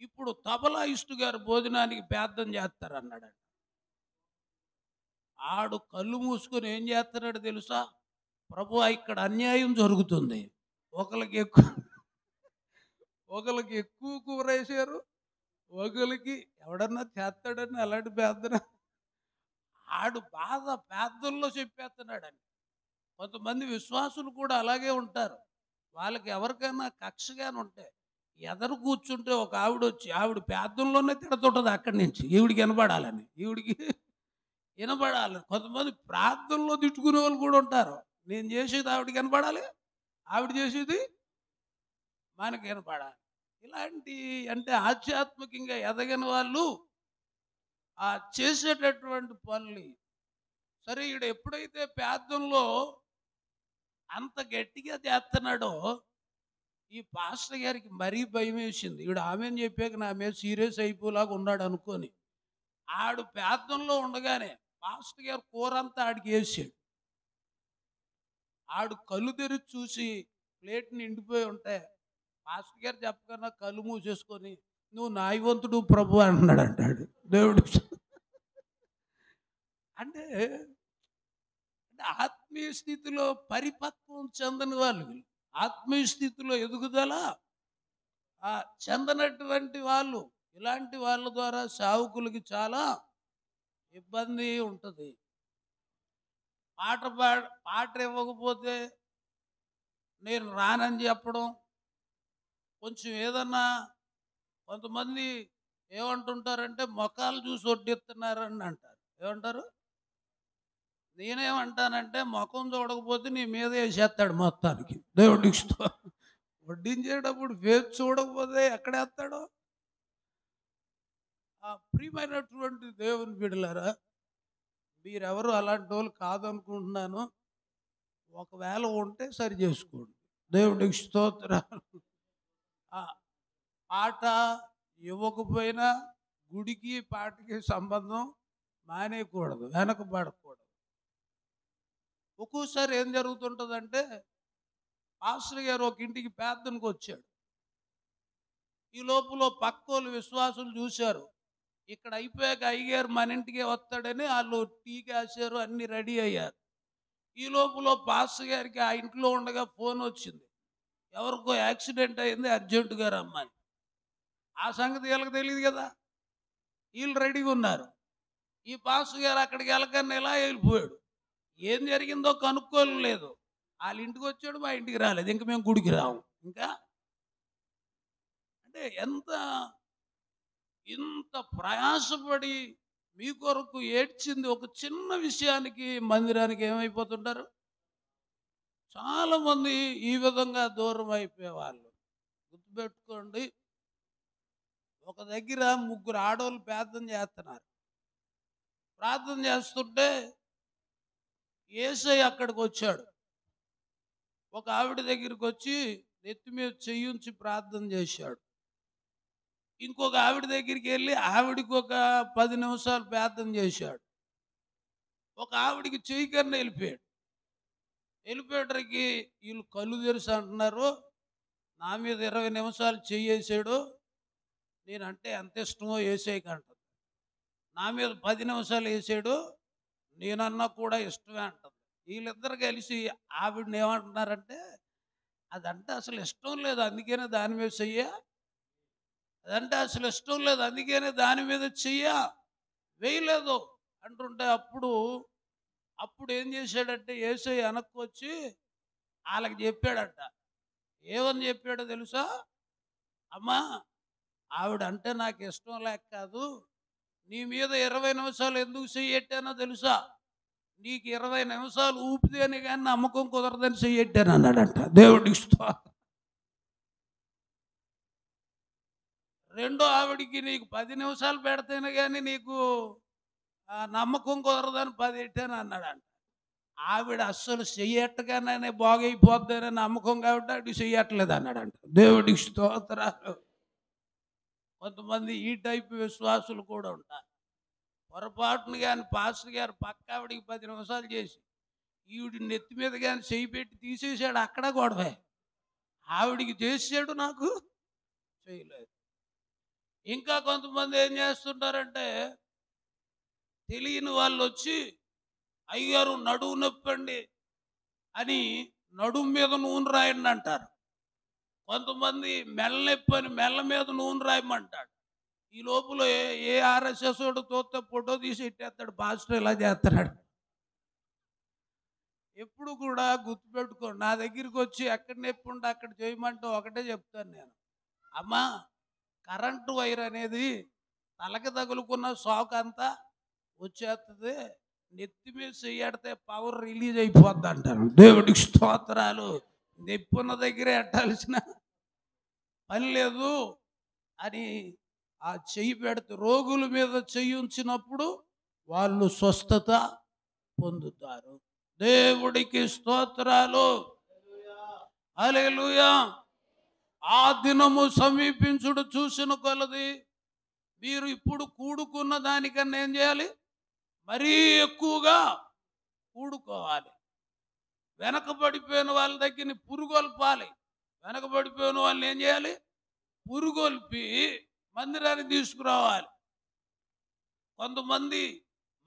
ఇప్పుడు తబలా ఇష్టు గారు భోజనానికి ప్రార్థన చేస్తారు అన్నాడంట. ఆడు కళ్ళు మూసుకొని ఏం చేస్తున్నాడు తెలుసా? ప్రభువా, ఇక్కడ అన్యాయం జరుగుతుంది, ఒకరికి ఎక్కువ కూర వేసారు, ఒకరికి ఎవడన్నా చేస్తాడని అలాంటి ప్రార్థన. ఆడు బాధ ప్రార్థనలో చెప్పేస్తున్నాడని. కొంతమంది విశ్వాసులు కూడా అలాగే ఉంటారు. వాళ్ళకి ఎవరికైనా కక్షగానే ఉంటే ఎదరు కూర్చుంటే ఒక ఆవిడ వచ్చి ఆవిడ ప్రార్థనలోనే తిడుతుంటుంది అక్కడి నుంచి, ఈవిడికి వినపడాలని, ఈవిడికి వినపడాలి. కొంతమంది ప్రార్థనలో తిట్టుకునే వాళ్ళు కూడా ఉంటారు. నేను చేసేది ఆవిడకి వినపడాలి, ఆవిడ చేసేది మనకి వినపడాలి. ఇలాంటి అంటే ఆధ్యాత్మికంగా ఎదగని వాళ్ళు ఆ చేసేటటువంటి పనులు. సరే, ఈడు ఎప్పుడైతే ప్రార్థనలో అంత గట్టిగా చేస్తున్నాడో ఈ పాస్టర్ గారికి మరీ భయం వేసింది. ఈడు ఆమెను చెప్పాక నా మీద సీరియస్ అయిపోలాగా ఉన్నాడు అనుకొని ఆడు ప్రార్థనలో ఉండగానే పాస్టర్ గారు కూర అంతా ఆడికి వేసాడు. ఆడు కళ్ళు తెరిచి చూసి ప్లేట్ నిండిపోయి ఉంటే పాస్టర్ గారు చెప్పకన్నా కళ్ళు మూసేసుకొని నువ్వు న్యాయవంతుడు ప్రభు అంటున్నాడు అంటాడు. దేవుడు అంటే ఆత్మీయ స్థితిలో పరిపక్వం చెందని వాళ్ళు, ఆత్మీయ స్థితిలో ఎదుగుదల చెందనటువంటి వాళ్ళు, ఇలాంటి వాళ్ళ ద్వారా సేవకులకి చాలా ఇబ్బంది ఉంటుంది. పాట ఇవ్వకపోతే నేను రానని చెప్పడం, కొంచెం ఏదన్నా కొంతమంది ఏమంటుంటారంటే మొఖాలు చూసి వడ్డిస్తున్నారని అంటారు. ఏమంటారు? నేనేమంటానంటే ముఖం చూడకపోతే నీ మీద వేసేస్తాడు మొత్తానికి. దేవుడి ఇష్టం. వడ్డించేటప్పుడు ఫేస్ చూడకపోతే ఎక్కడేస్తాడో. ప్రియమైనటువంటి దేవుని బిడ్డలారా, మీరెవరు అలాంటి వాళ్ళు కాదనుకుంటున్నాను. ఒకవేళ ఉంటే సరి చేసుకోండి. దేవుడికి స్తోత్రాలు. పాట ఇవ్వకపోయినా గుడికి పాటకి సంబంధం మానేయకూడదు, వెనకబడకూడదు. ఒక్కోసారి ఏం జరుగుతుంటుందంటే పాస్టర్ గారు ఒక ఇంటికి ప్రార్థనకు వచ్చాడు. ఈ లోపల పక్కోళ్ళు విశ్వాసులు చూశారు, ఇక్కడ అయిపోయాక అయ్యగారు మన ఇంటికే వస్తాడని వాళ్ళు టీ కాశారు, అన్నీ రెడీ అయ్యారు. ఈ లోపల పాస్టర్ గారికి ఆ ఇంట్లో ఉండగా ఫోన్ వచ్చింది, ఎవరికో యాక్సిడెంట్ అయింది, అర్జెంటుగా రమ్మని. ఆ సంగతి వీళ్ళకి తెలియదు కదా, వీళ్ళు రెడీగా ఉన్నారు. ఈ పాస్టర్ గారు అక్కడికి వెళ్ళకన్నా ఇలా వెళ్ళిపోయాడు. ఏం జరిగిందో కనుక్కోలేదు. వాళ్ళ ఇంటికి వచ్చాడు, మా ఇంటికి రాలేదు. ఇంక మేము గుడికి రాము. ఇంకా అంటే ఇంత ప్రయాసపడి మీ కొరకు ఏడ్చింది ఒక చిన్న విషయానికి మందిరానికి ఏమైపోతుంటారు. చాలామంది ఈ విధంగా దూరం అయిపోయేవాళ్ళు. గుర్తుపెట్టుకోండి, ఒక దగ్గర ముగ్గురు ఆడవాళ్ళు ప్రార్థన చేస్తున్నారు. ప్రార్థన చేస్తుంటే యేసయ్య అక్కడికి వచ్చాడు. ఒక ఆవిడ దగ్గరికి వచ్చి నెత్తి మీద చెయ్యుంచి ప్రార్థన చేశాడు. ఇంకొక ఆవిడ దగ్గరికి వెళ్ళి ఆవిడికి ఒక 10 నిమిషాలు ప్రార్థన చేశాడు. ఒక ఆవిడికి చెయ్యి కన్నా వెళ్ళిపోయేటరికి వీళ్ళు కళ్ళు తెరిసి అంటున్నారు, నా మీద 20 నిమిషాలు చెయ్యేసాడు, నేనంటే ఎంత ఇష్టమో యేసయ్యకి అంటుంది. నా మీద 10 నిమిషాలు వేసాడు, నేనన్నా కూడా ఇష్టమే అంటుంది. వీళ్ళిద్దరు కలిసి ఆవిడని ఏమంటున్నారంటే, అదంటే అసలు ఇష్టం లేదు అందుకనే దాని మీద చెయ్య, అదంటే అసలు ఇష్టం లేదు అందుకనే దాని మీద చెయ్య వేయలేదు అంటుంటే, అప్పుడు ఏం చేశాడంటే యేసయ్య వెనక్కి వచ్చి వాళ్ళకి చెప్పాడట. ఏమని చెప్పాడో తెలుసా? అమ్మా, ఆవిడ అంటే నాకు ఇష్టం లేక కాదు, నీ మీద 20 నిమిషాలు ఎందుకు చెయ్యెట్టానో తెలుసా? నీకు 20 నిమిషాలు ఊపితేనే కానీ నమ్మకం కుదరదని చెయ్యెట్టాను అన్నాడంట. దేవుడికి స్తోత్రం. రెండో ఆవిడికి నీకు 10 నిమిషాలు పెడితేనే కానీ నీకు నమ్మకం కుదరదని 10 ఎట్టాను అన్నాడంట. ఆవిడ అస్సలు చెయ్యట్టగానే బాగైపోద్దని నమ్మకం కాబట్టి ఆవిడ చెయ్యట్లేదు అన్నాడంట. దేవుడికి స్తోత్రాలు. కొంతమంది ఈ టైప్ విశ్వాసులు కూడా ఉంటారు. పొరపాటును కానీ పాస్టర్ గారు పక్క ఆవిడికి 10 నిమిషాలు చేసి ఈవిడి నెత్తి మీద కానీ చెయ్యి పెట్టి తీసేసాడు, అక్కడ గొడవే. ఆవిడికి చేసాడు, నాకు చేయలేదు. ఇంకా కొంతమంది ఏం చేస్తుంటారంటే, తెలియని వాళ్ళు వచ్చి అయ్యగారు నడువు నొప్పండి అని నడుము మీద నూనె రాయండి అంటారు. కొంతమంది మెల్ల నొప్పి అని మెల్ల మీద నూనె రాయమంటాడు. ఈ లోపల ఏ ఆర్ఎస్ఎస్ వాడు తోస్తే ఫోటో తీసి ఇట్టేస్తాడు, పాస్టర్ ఇలా చేస్తున్నాడు. ఎప్పుడు కూడా గుర్తుపెట్టుకోండి, నా దగ్గరికి వచ్చి ఎక్కడ నొప్పి ఉంటే అక్కడ చేయమంటే ఒకటే చెప్తాను నేను, అమ్మా కరెంటు వైర్ అనేది తలకి తగులుకున్న షాక్ అంతా వచ్చేస్తుంది, నెత్తి మీద చెయ్యడితే పవర్ రిలీజ్ అయిపోద్ది అంటాను. దేవుడికి స్తోత్రాలు. నొప్పి ఉన్న దగ్గరే ఎట్టాల్సిన పని లేదు అని ఆ చెయ్యి పెడితే, రోగుల మీద చెయ్యి ఉంచినప్పుడు వాళ్ళు స్వస్థత పొందుతారు. దేవుడికి స్తోత్రాలు. హల్లెలూయా. ఆ దినము సమీపించుడు చూసిన కొలది మీరు ఇప్పుడు కూడుకున్న దానికన్నా ఏం చేయాలి? మరీ ఎక్కువగా కూడుకోవాలి. వెనకబడిపోయిన వాళ్ళ దగ్గర పురుగొల్పాలి. వెనకబడిపోయిన వాళ్ళని ఏం చేయాలి? పురుగొల్పి మందిరానికి తీసుకురావాలి. కొంతమంది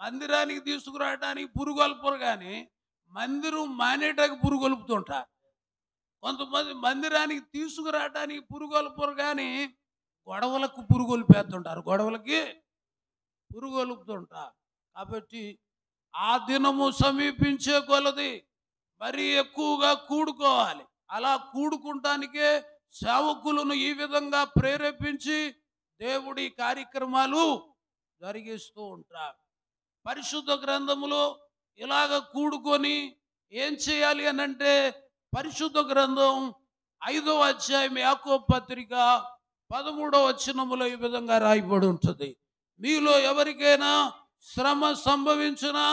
మందిరానికి తీసుకురావడానికి పురుగొల్పరు, కానీ మందిరం మానేటానికి పురుగొల్పుతుంటారు. కొంతమంది మందిరానికి తీసుకురావడానికి పురుగొల్పరు, కానీ గొడవలకు పురుగొల్పేస్తుంటారు, గొడవలకి పురుగొలుపుతుంటారు. కాబట్టి ఆ దినము సమీపించే కొలది మరీ ఎక్కువగా కూడుకోవాలి. అలా కూడుకుంటానికే సేవకులను ఈ విధంగా ప్రేరేపించి దేవుడి కార్యక్రమాలు జరిగిస్తూ ఉంటారు. పరిశుద్ధ గ్రంథములో ఇలాగ కూడుకొని ఏం చేయాలి అని అంటే, పరిశుద్ధ గ్రంథం 5వ అధ్యాయం యాకోబు పత్రిక 13వ వచనములో ఈ విధంగా రాయబడి ఉంటుంది, మీలో ఎవరికైనా శ్రమ సంభవించునా,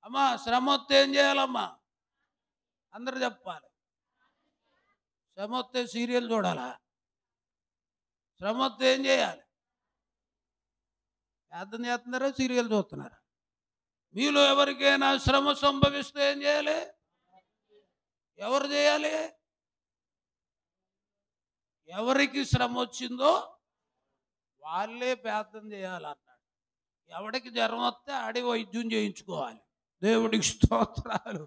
అమ్మా శ్రమ వస్తే ఏం చేయాలమ్మా? అందరు చెప్పాలి. శ్రమ వస్తే సీరియల్ చూడాలా? శ్రమ వస్తే ఏం చేయాలి? ప్రార్థన చేస్తున్నారా, సీరియల్ చూస్తున్నారా? మీలో ఎవరికైనా శ్రమ సంభవిస్తే ఏం చేయాలి? ఎవరు చేయాలి? ఎవరికి శ్రమ వచ్చిందో వాళ్ళే ప్రార్థన చేయాలన్నాడు. ఎవడికి జ్వరం వస్తే ఆడి వైద్యం చేయించుకోవాలి. దేవుడికి స్తోత్రాలు.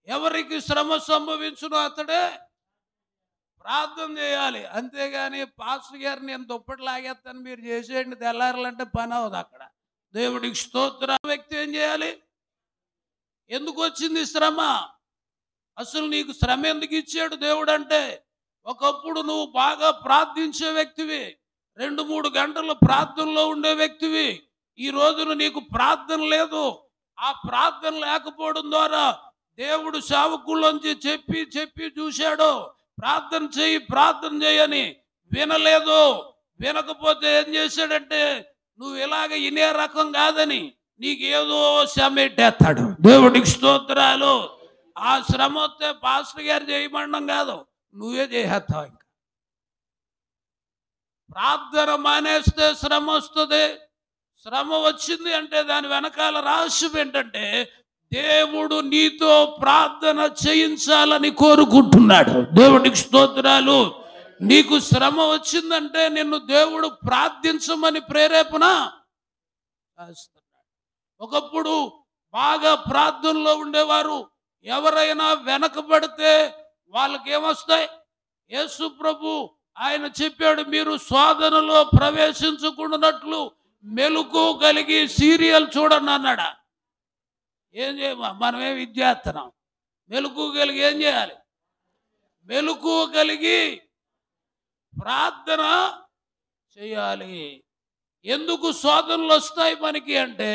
ఎవరికి శ్రమ సంభవించునో అతడే ప్రార్థన చేయాలి. అంతేగాని పాస్టర్ గారు నేను దుప్పటి లాగేస్తాను మీరు చేసేయండి తెల్లారాలంటే పని అవ్వదు అక్కడ. దేవుడికి స్తోత్ర. వ్యక్తి ఏం చేయాలి? ఎందుకు వచ్చింది శ్రమ? అసలు నీకు శ్రమ ఎందుకు ఇచ్చాడు దేవుడు అంటే, ఒకప్పుడు నువ్వు బాగా ప్రార్థించే వ్యక్తివి, 2-3 గంటలు ప్రార్థనలో ఉండే వ్యక్తివి. ఈ రోజున నీకు ప్రార్థన లేదు. ఆ ప్రార్థన లేకపోవడం ద్వారా దేవుడు సేవకుల్లోంచి చెప్పి చెప్పి చూశాడు, ప్రార్థన చేయని. వినలేదు. వినకపోతే ఏం చేశాడంటే, నువ్వు ఇలాగ ఇనే రకం కాదని నీకు ఏదో శ్రమ ఎట్టేస్తాడు. దేవుడికి స్తోత్రాలు. ఆ శ్రమ వస్తే పాస్టర్ గారు చేయమండం కాదు, నువ్వే చేసేస్తావు. ఇంకా ప్రార్థన మానేస్తే శ్రమ వస్తుంది. శ్రమ వచ్చింది అంటే దాని వెనకాల రహస్యం ఏంటంటే, దేవుడు నీతో ప్రార్థన చేయించాలని కోరుకుంటున్నాడు. దేవుడికి స్తోత్రాలు. నీకు శ్రమ వచ్చిందంటే నిన్ను దేవుడు ప్రార్థించమని ప్రేరేపణ చేస్తున్నాడు. ఒకప్పుడు బాగా ప్రార్థనలో ఉండేవారు ఎవరైనా వెనకబడితే వాళ్ళకి ఏమొస్తాయి? యేసు ప్రభు ఆయన చెప్పాడు, మీరు శోధనలో ప్రవేశించకుండానట్లు మెలుకు కలిగి సీరియల్ చూడండి అన్నాడా? ఏం చేయ మనమే విద్యార్థనం. మెలుకు కలిగి ఏం చేయాలి? మెలుకు కలిగి ప్రార్థన చేయాలి. ఎందుకు శోధనలు వస్తాయి మనకి అంటే,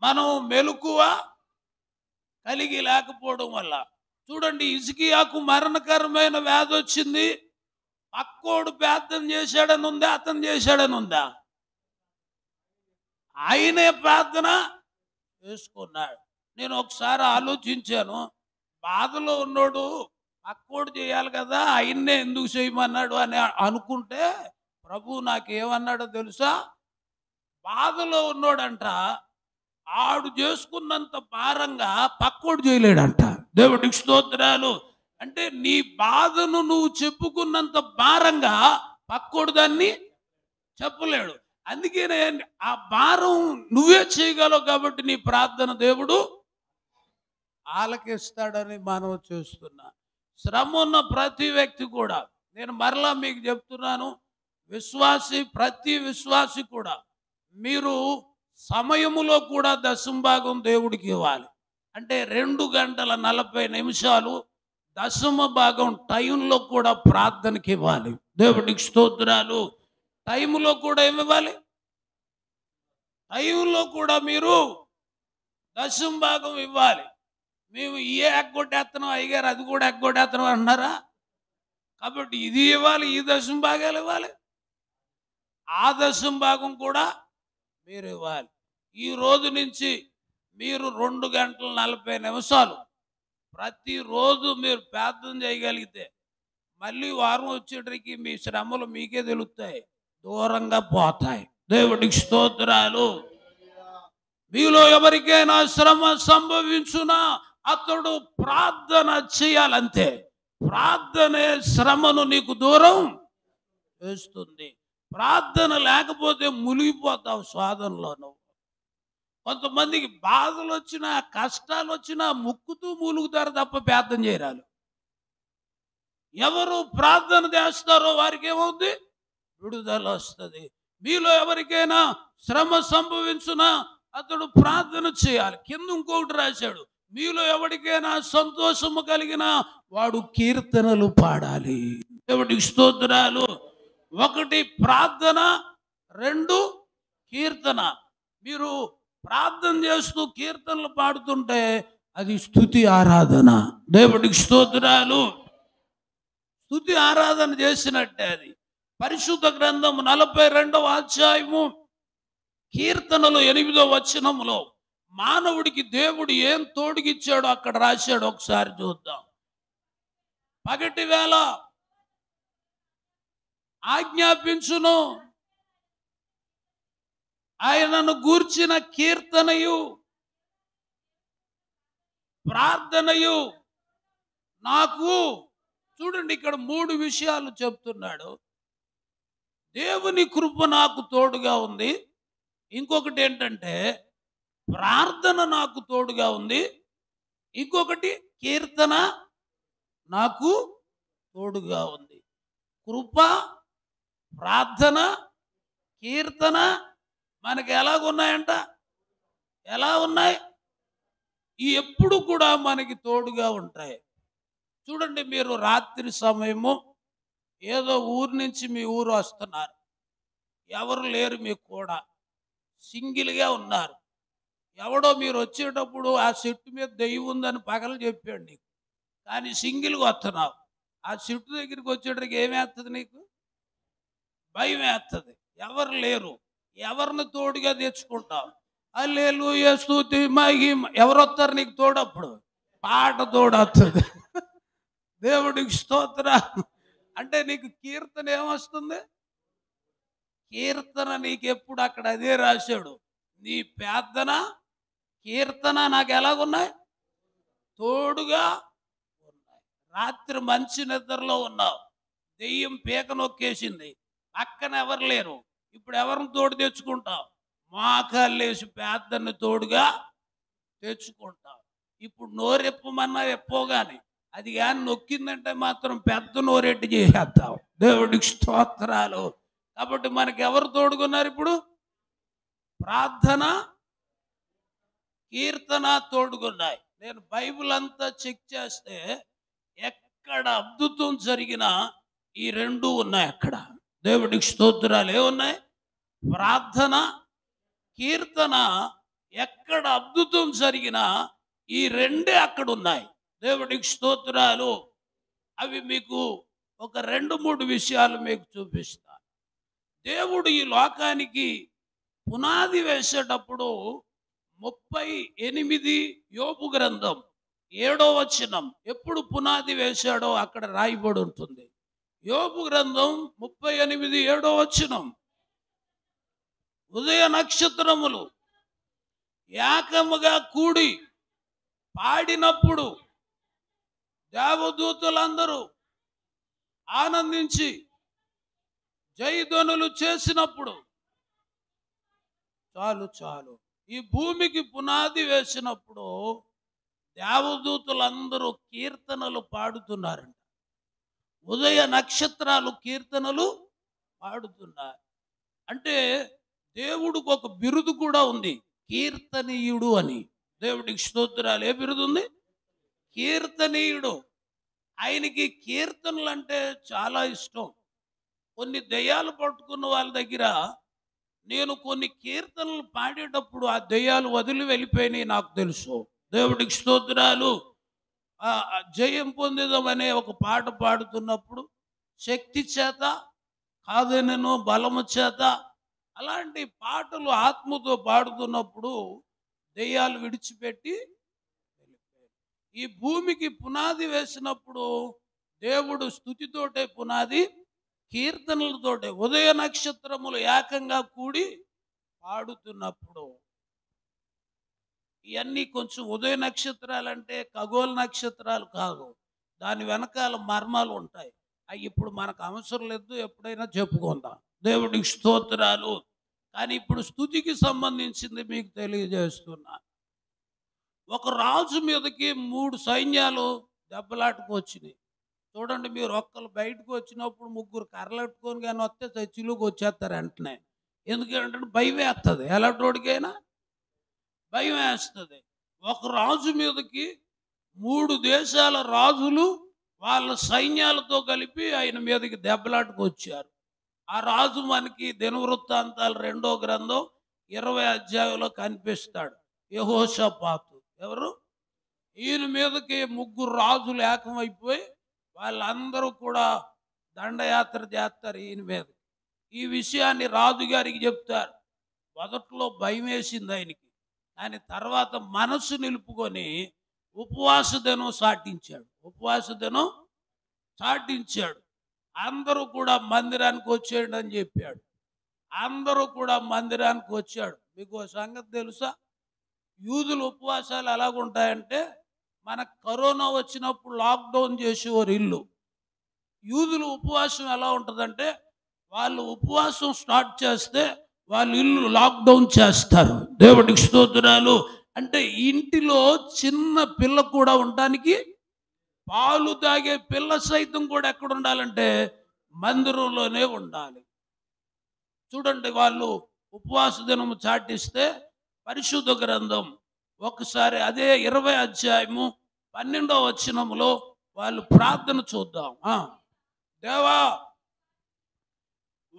మనం మెలకువ కలిగి లేకపోవడం వల్ల. చూడండి, హిజ్కియాకు మరణకరమైన వ్యాధి వచ్చింది. పక్కోడు ప్రార్థన చేశాడని ఉందా? అతను చేశాడని ఉందా? ఆయనే ప్రార్థన చేసుకున్నాడు. నేను ఒకసారి ఆలోచించాను, బాధలో ఉన్నోడు పక్కోడు చేయాలి కదా, ఆయన్నే ఎందుకు చేయమన్నాడు అని అనుకుంటే, ప్రభు నాకేమన్నాడో తెలుసా? బాధలో ఉన్నోడంట ఆడు చేసుకున్నంత భారంగా పక్కోడు చేయలేడంట. దేవుడికి స్తోత్రాలు. అంటే నీ బాధను నువ్వు చెప్పుకున్నంత భారంగా పక్కోడు దాన్ని చెప్పలేడు. అందుకనే ఆ భారం నువ్వే చేయగలవు కాబట్టి నీ ప్రార్థన దేవుడు ఆలకిస్తాడని మనం చేస్తున్నా. శ్రమ ఉన్న ప్రతి వ్యక్తి కూడా, నేను మరలా మీకు చెప్తున్నాను, ప్రతి విశ్వాసి కూడా మీరు సమయములో కూడా దశమభాగం దేవుడికి ఇవ్వాలి. అంటే 2 గంటల 40 నిమిషాలు దశమ భాగం టైంలో కూడా ప్రార్థనకి ఇవ్వాలి. దేవుడికి స్తోత్రాలు. టైంలో కూడా ఏమివ్వాలి? టైంలో కూడా మీరు దశమ భాగం ఇవ్వాలి. మేము ఎగ్గొట్టేస్తున్నాం అయ్యగారు, అది కూడా ఎగ్గొట్టేస్తున్నాం అంటున్నారా? కాబట్టి ఇది ఇవ్వాలి, ఈ దశమ భాగాలు ఇవ్వాలి, ఆ దశమ భాగం కూడా మీరు ఇవ్వాలి. ఈ రోజు నుంచి మీరు 2 గంటల 40 నిమిషాలు ప్రతిరోజు మీరు ప్రార్థన చేయగలిగితే, మళ్ళీ వారం వచ్చేటరికి మీ శ్రమలు మీకే తెలుస్తాయి, దూరంగా పోతాయి. దేవుడికి స్తోత్రాలు. మీలో ఎవరికైనా శ్రమ సంభవించునా అతడు ప్రార్థన చేయాలంతే. ప్రార్థనే శ్రమను నీకు దూరం చేస్తుంది. ప్రార్థన లేకపోతే మునిగిపోతావు శోధనలో. నువ్వు కొంతమందికి బాధలు వచ్చినా కష్టాలు వచ్చినా ముక్కుతూ మూలుగుతారు తప్ప ప్రార్థన చేయరాలు. ఎవరు ప్రార్థన చేస్తారో వారికి ఏమవుద్ది? విడుదల వస్తుంది. మీలో ఎవరికైనా శ్రమ సంభవించునా అతడు ప్రార్థన చేయాలి. కింద ఇంకొకటి రాశాడు, మీలో ఎవరికైనా సంతోషము కలిగిన వాడు కీర్తనలు పాడాలి. దేవుడికి స్తోత్రాలు. 1 ప్రార్థన, 2 కీర్తన. మీరు ప్రార్థన చేస్తూ కీర్తనలు పాడుతుంటే అది స్తుతి ఆరాధన. దేవుడికి స్తోత్రాలు. స్తుతి ఆరాధన చేసినట్టే అది. పరిశుద్ధ గ్రంథం 42వ అధ్యాయము కీర్తనలు 8వ వచనములో మానవుడికి దేవుడు ఏం తోడుగిచ్చాడో అక్కడ రాశాడు. ఒకసారి చూద్దాం. పగటి వేళ ఆజ్ఞాపించును, ఆయనను గూర్చిన కీర్తనయు ప్రార్థనయు నాకు. చూడండి, ఇక్కడ 3 విషయాలు చెప్తున్నాడు. దేవుని కృప నాకు తోడుగా ఉంది. ఇంకొకటి ఏంటంటే ప్రార్థన నాకు తోడుగా ఉంది. ఇంకొకటి కీర్తన నాకు తోడుగా ఉంది. కృప, ప్రార్థన, కీర్తన మనకి ఎలాగున్నాయంట? ఎలా ఉన్నాయి? ఈ ఎప్పుడు కూడా మనకి తోడుగా ఉంటాయి. చూడండి, మీరు రాత్రి సమయము ఏదో ఊరు నుంచి మీ ఊరు వస్తున్నారు. ఎవరు లేరు మీకు కూడా, సింగిల్గా ఉన్నారు. ఎవడో మీరు వచ్చేటప్పుడు ఆ చెట్టు మీద దెయ్యం ఉందని పగలు చెప్పాడు నీకు, కానీ సింగిల్గా వస్తున్నావు. ఆ చెట్టు దగ్గరికి వచ్చేటరికి ఏమేస్తుంది? నీకు భయం వేస్తుంది. ఎవరు లేరు. ఎవరిని తోడుగా తెచ్చుకుంటావు? హల్లెలూయా స్తుతి మహిమ. ఎవరు వస్తారు నీకు తోడప్పుడు? పాట తోడొస్తుంది. దేవుడికి స్తోత్రం. అంటే నీకు కీర్తన ఏమొస్తుంది? కీర్తన నీకెప్పుడు అక్కడ అదే రాశాడు. నీ ప్రార్థన, కీర్తన నాకు ఎలాగున్నాయి? తోడుగా ఉన్నాయి. రాత్రి మంచి నిద్రలో ఉన్నావు, దెయ్యం పీక నొక్కేసింది, పక్కన ఎవరు లేరు. ఇప్పుడు ఎవరిని తోడు తెచ్చుకుంటావు? మోకాళ్ళేసి ప్రార్థన తోడుగా తెచ్చుకుంటావు. ఇప్పుడు నోరెప్పమన్నా ఎప్పోగాని అది కానీ నొక్కిందంటే మాత్రం పెద్ద నోరెట్టి చేసేస్తావు. దేవుడికి స్తోత్రాలు. కాబట్టి మనకి ఎవరు తోడుకున్నారు ఇప్పుడు? ప్రార్థన, కీర్తన తోడుకున్నాయి. నేను బైబిల్ అంతా చెక్ చేస్తే ఎక్కడ అద్భుతం జరిగినా ఈ రెండు ఉన్నాయి అక్కడ. దేవుడికి స్తోత్రాలు. ఏమున్నాయి? ప్రార్థన, కీర్తన. ఎక్కడ అద్భుతం జరిగినా ఈ రెండే అక్కడ ఉన్నాయి. దేవుడికి స్తోత్రాలు. అవి మీకు ఒక 2-3 విషయాలు మీకు చూపిస్తా. దేవుడు ఈ లోకానికి పునాది వేసేటప్పుడు 38 యోబు గ్రంథం 7వ వచనం ఎప్పుడు పునాది వేశాడో అక్కడ రాయబడి ఉంటుంది. యోబు గ్రంథం 38 7వ వచనం, ఉదయ నక్షత్రములు ఏకముగా కూడి పాడినప్పుడు దేవదూతలందరూ ఆనందించి జయధ్వనులు చేసినప్పుడు, చాలు చాలు, ఈ భూమికి పునాది వేసినప్పుడు దేవదూతలందరూ కీర్తనలు పాడుతున్నారంట. ఉదయ నక్షత్రాలు కీర్తనలు పాడుతున్నారు. అంటే దేవుడికి ఒక బిరుదు కూడా ఉంది, కీర్తనీయుడు అని. దేవుడికి స్తోత్రాలు. ఏ బిరుదు ఉంది? కీర్తనీయుడు. ఆయనకి కీర్తనలు అంటే చాలా ఇష్టం. కొన్ని దెయ్యాలు పట్టుకున్న వాళ్ళ దగ్గర నేను కొన్ని కీర్తనలు పాడేటప్పుడు ఆ దెయ్యాలు వదిలి వెళ్ళిపోయినాయి నాకు తెలుసు. దేవుడికి స్తోత్రాలు. జయం పొందేదామనే ఒక పాట పాడుతున్నప్పుడు శక్తి చేత కాదనను బలము చేత, అలాంటి పాటలు ఆత్మతో పాడుతున్నప్పుడు దెయ్యాలు విడిచిపెట్టి వెళ్ళిపోయాయి. ఈ భూమికి పునాది వేసినప్పుడు దేవుడు స్తుతితోటే పునాది, కీర్తనలతోటే, ఉదయ నక్షత్రములు ఏకంగా కూడి పాడుతున్నప్పుడు. ఇవన్నీ కొంచెం ఉదయ నక్షత్రాలు అంటే ఖగోళ నక్షత్రాలు కాదు, దాని వెనకాల మర్మాలు ఉంటాయి. అవి ఇప్పుడు మనకు అవసరం లేదు, ఎప్పుడైనా చెప్పుకుందాం. దేవుడికి స్తోత్రాలు. కానీ ఇప్పుడు స్తుతికి సంబంధించింది మీకు తెలియజేస్తున్నా. ఒక రాజు మీదకి 3 సైన్యాలు దెబ్బలాటకు వచ్చినాయి. చూడండి, మీరు ఒక్కరు బయటకు వచ్చినప్పుడు 3 కర్రలెట్టుకొని కానీ వస్తే చర్చిలోకి వచ్చేస్తారు వెంటనే. ఎందుకంటే భయం వేస్తుంది, ఎలాంటోడికైనా భయం వేస్తుంది. ఒక రాజు మీదకి 3 దేశాల రాజులు వాళ్ళ సైన్యాలతో కలిపి ఆయన మీదకి దెబ్బలాటకు వచ్చారు. ఆ రాజు మనకి దినవృత్తాంతాలు 2వ గ్రంథం 20వ అధ్యాయంలో కనిపిస్తాడు. యెహోషాపాతు. ఎవరు? ఈయన మీదకి 3 రాజులు ఏకమైపోయి వాళ్ళందరూ కూడా దండయాత్ర చేస్తారు ఈయన మీద. ఈ విషయాన్ని రాజుగారికి చెప్తారు. మొదట్లో భయం వేసింది ఆయనకి, కానీ తర్వాత మనసు నిలుపుకొని ఉపవాస దినం చాటించాడు. అందరూ కూడా మందిరానికి వచ్చేయండి అని చెప్పాడు. అందరూ కూడా మందిరానికి వచ్చాడు. మీకు ఒక సంగతి తెలుసా? యూదుల ఉపవాసాలు ఎలాగుంటాయంటే, మనకు కరోనా వచ్చినప్పుడు లాక్డౌన్ చేసేవారు ఇల్లు. యూదుల ఉపవాసం ఎలా ఉంటుందంటే, వాళ్ళు ఉపవాసం స్టార్ట్ చేస్తే వాళ్ళు ఇల్లు లాక్డౌన్ చేస్తారు. దేవుడికి స్తోత్రాలు. అంటే ఇంటిలో చిన్న పిల్ల కూడా ఉండడానికి, పాలు తాగే పిల్ల సైతం కూడా ఎక్కడ ఉండాలంటే మందిరంలోనే ఉండాలి. చూడండి, వాళ్ళు ఉపవాస దినము చాటిస్తే పరిశుద్ధ గ్రంథం ఒకసారి అదే 20 అధ్యాయము 12వ వచనములో వాళ్ళు ప్రార్థన చూద్దాం. దేవా,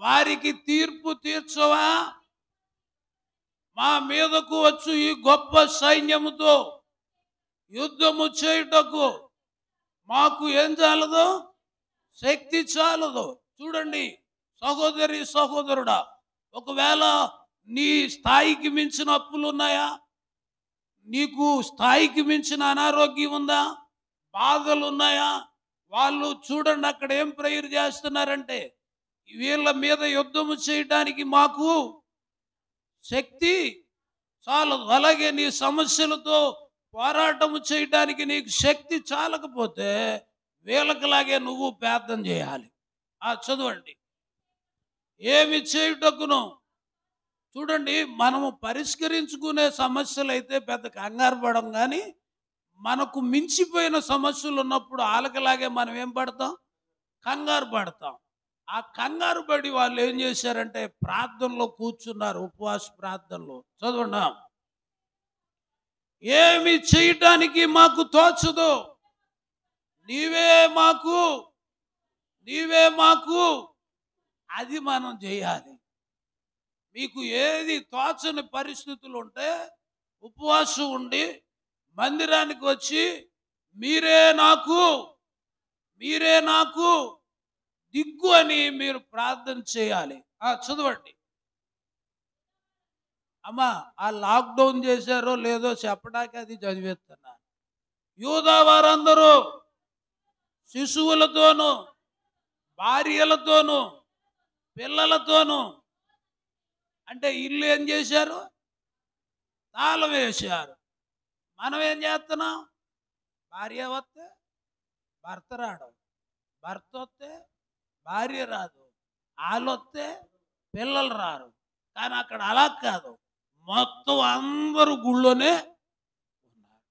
వారికి తీర్పు తీర్చవా, మా మీదకు వచ్చు ఈ గొప్ప సైన్యముతో యుద్ధము చేయుటకు మాకు ఏం చాలదు? శక్తి చాలదు. చూడండి సహోదరి సహోదరుడా, ఒకవేళ నీ స్థాయికి మించిన అప్పులు ఉన్నాయా? నీకు స్థాయికి మించిన అనారోగ్యం ఉందా? బాధలు ఉన్నాయా? వాళ్ళు చూడండి అక్కడ ఏం ప్రేయర్ చేస్తున్నారంటే, వీళ్ళ మీద యుద్ధము చేయడానికి మాకు శక్తి చాలదు. అలాగే నీ సమస్యలతో పోరాటము చేయడానికి నీకు శక్తి చాలకపోతే వీళ్ళకిలాగే నువ్వు ప్రార్థన చేయాలి. చదవండి. ఏమి చేయుటకును. చూడండి, మనము పరిష్కరించుకునే సమస్యలు అయితే పెద్ద కంగారు పడం, కానీ మనకు మించిపోయిన సమస్యలు ఉన్నప్పుడు వాళ్ళకిలాగే మనం ఏం పడతాం? కంగారు పడతాం. ఆ కంగారు పడి వాళ్ళు ఏం చేశారంటే ప్రార్థనలో కూర్చున్నారు, ఉపవాస ప్రార్థనలో. చదవండి. ఏమి చేయటానికి మాకు తోచదు, నీవే మాకు అది మనం చేయాలి. మీకు ఏది తోచని పరిస్థితులు ఉంటే ఉపవాసం ఉండి మందిరానికి వచ్చి మీరే నాకు దిక్కు అని మీరు ప్రార్థన చేయాలి. చదవండి. అమ్మా, ఆ లాక్డౌన్ చేశారో లేదో చెప్పడానికి అది చదివేస్తున్నారు. యూదా వారందరూ శిశువులతోనూ భార్యలతోనూ పిల్లలతోనూ, అంటే ఇల్లు ఏం చేశారు? తాళం వేశారు. మనం ఏం చేస్తున్నాం? భార్య వస్తే భర్త రాడు, భర్త వస్తే భార్య రాదు, వాళ్ళు వస్తే పిల్లలు రారు. కానీ అక్కడ అలా కాదు, మొత్తం అందరూ గుళ్ళోనే ఉన్నారు.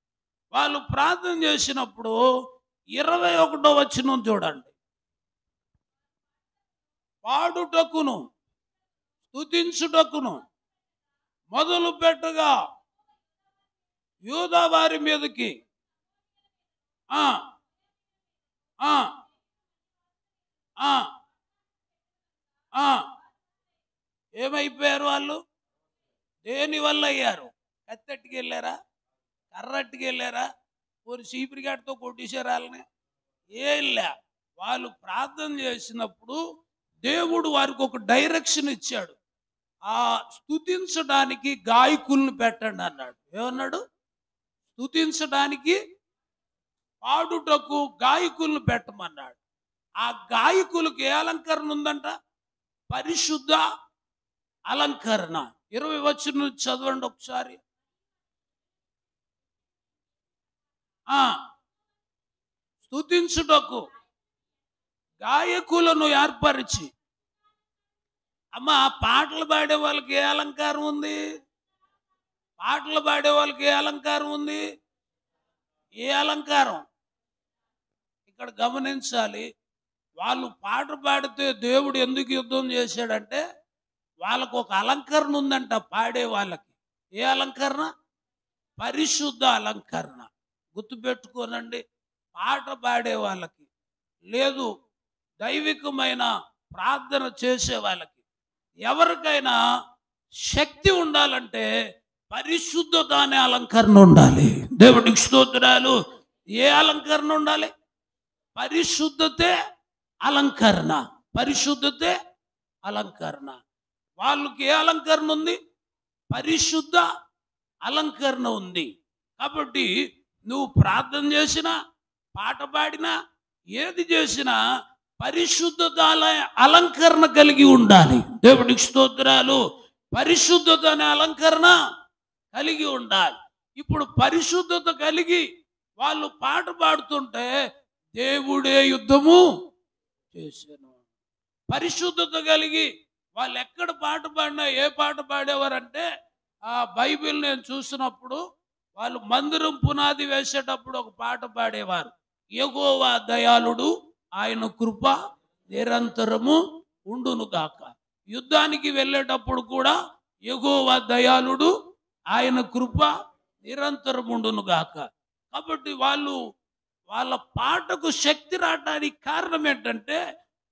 వాళ్ళు ప్రార్థన చేసినప్పుడు 21వ వచనం చూడండి. పాడుటకును స్తుతించుటకును మొదలు పెట్టగా యూదా వారి మీదకి ఏమైపోయారు వాళ్ళు? దేని వల్ల అయ్యారు? కత్తెట్టుకు వెళ్ళారా? కర్రట్టుకు వెళ్ళారా? కొన్ని చీపిరిగాడితో కొట్టేశారు వాళ్ళని? ఏళ్ళా. వాళ్ళు ప్రార్థన చేసినప్పుడు దేవుడు వారికి ఒక డైరెక్షన్ ఇచ్చాడు. స్తుతించడానికి గాయకుల్ని పెట్టండి అన్నాడు. ఏమన్నాడు? స్తుతించడానికి పాడుటకు గాయకుల్ని పెట్టమన్నాడు. ఆ గాయకులకు ఏ అలంకరణ ఉందంట? పరిశుద్ధ అలంకరణ. 20 వచనం చదవండి ఒకసారి. స్తుతించుటకు గాయకులను ఏర్పరిచి. అమ్మ, పాటలు పాడే వాళ్ళకి ఏ అలంకారం ఉంది? పాటలు పాడే వాళ్ళకి ఏ అలంకారం ఉంది? ఏ అలంకారం? ఇక్కడ గమనించాలి. వాళ్ళు పాట పాడితే దేవుడు ఎందుకు యుద్ధం చేశాడంటే వాళ్ళకు ఒక అలంకరణ ఉందంట. పాడే వాళ్ళకి ఏ అలంకరణ? పరిశుద్ధ అలంకరణ. గుర్తుపెట్టుకోనండి. పాట పాడే వాళ్ళకి లేదు, దైవికమైన ప్రార్థన చేసే వాళ్ళకి ఎవరికైనా శక్తి ఉండాలంటే పరిశుద్ధత అనే అలంకరణ ఉండాలి. దేవుడికి స్తోత్రాలు. ఏ అలంకరణ ఉండాలి? పరిశుద్ధతే అలంకరణ. పరిశుద్ధతే అలంకరణ. వాళ్ళకి ఏ అలంకరణ ఉంది? పరిశుద్ధ అలంకరణ ఉంది. కాబట్టి నువ్వు ప్రార్థన చేసినా, పాట పాడినా, ఏది చేసినా పరిశుద్ధత అలంకరణ కలిగి ఉండాలి. దేవుడికి స్తోత్రాలు. పరిశుద్ధత అనే అలంకరణ కలిగి ఉండాలి. ఇప్పుడు పరిశుద్ధత కలిగి వాళ్ళు పాట పాడుతుంటే దేవుడే యుద్ధము చేశాను. పరిశుద్ధత కలిగి వాళ్ళు ఎక్కడ పాట పాడినా ఏ పాట పాడేవారంటే ఆ బైబిల్ నేను చూసినప్పుడు వాళ్ళు మందిరం పునాది వేసేటప్పుడు ఒక పాట పాడేవారు. యెహోవా దయాళుడు, ఆయన కృప నిరంతరము ఉండును గాక. యుద్ధానికి వెళ్ళేటప్పుడు కూడా యెహోవా దయాళుడు, ఆయన కృప నిరంతరం ఉండును గాక. కాబట్టి వాళ్ళ పాటకు శక్తి రావడానికి కారణం ఏంటంటే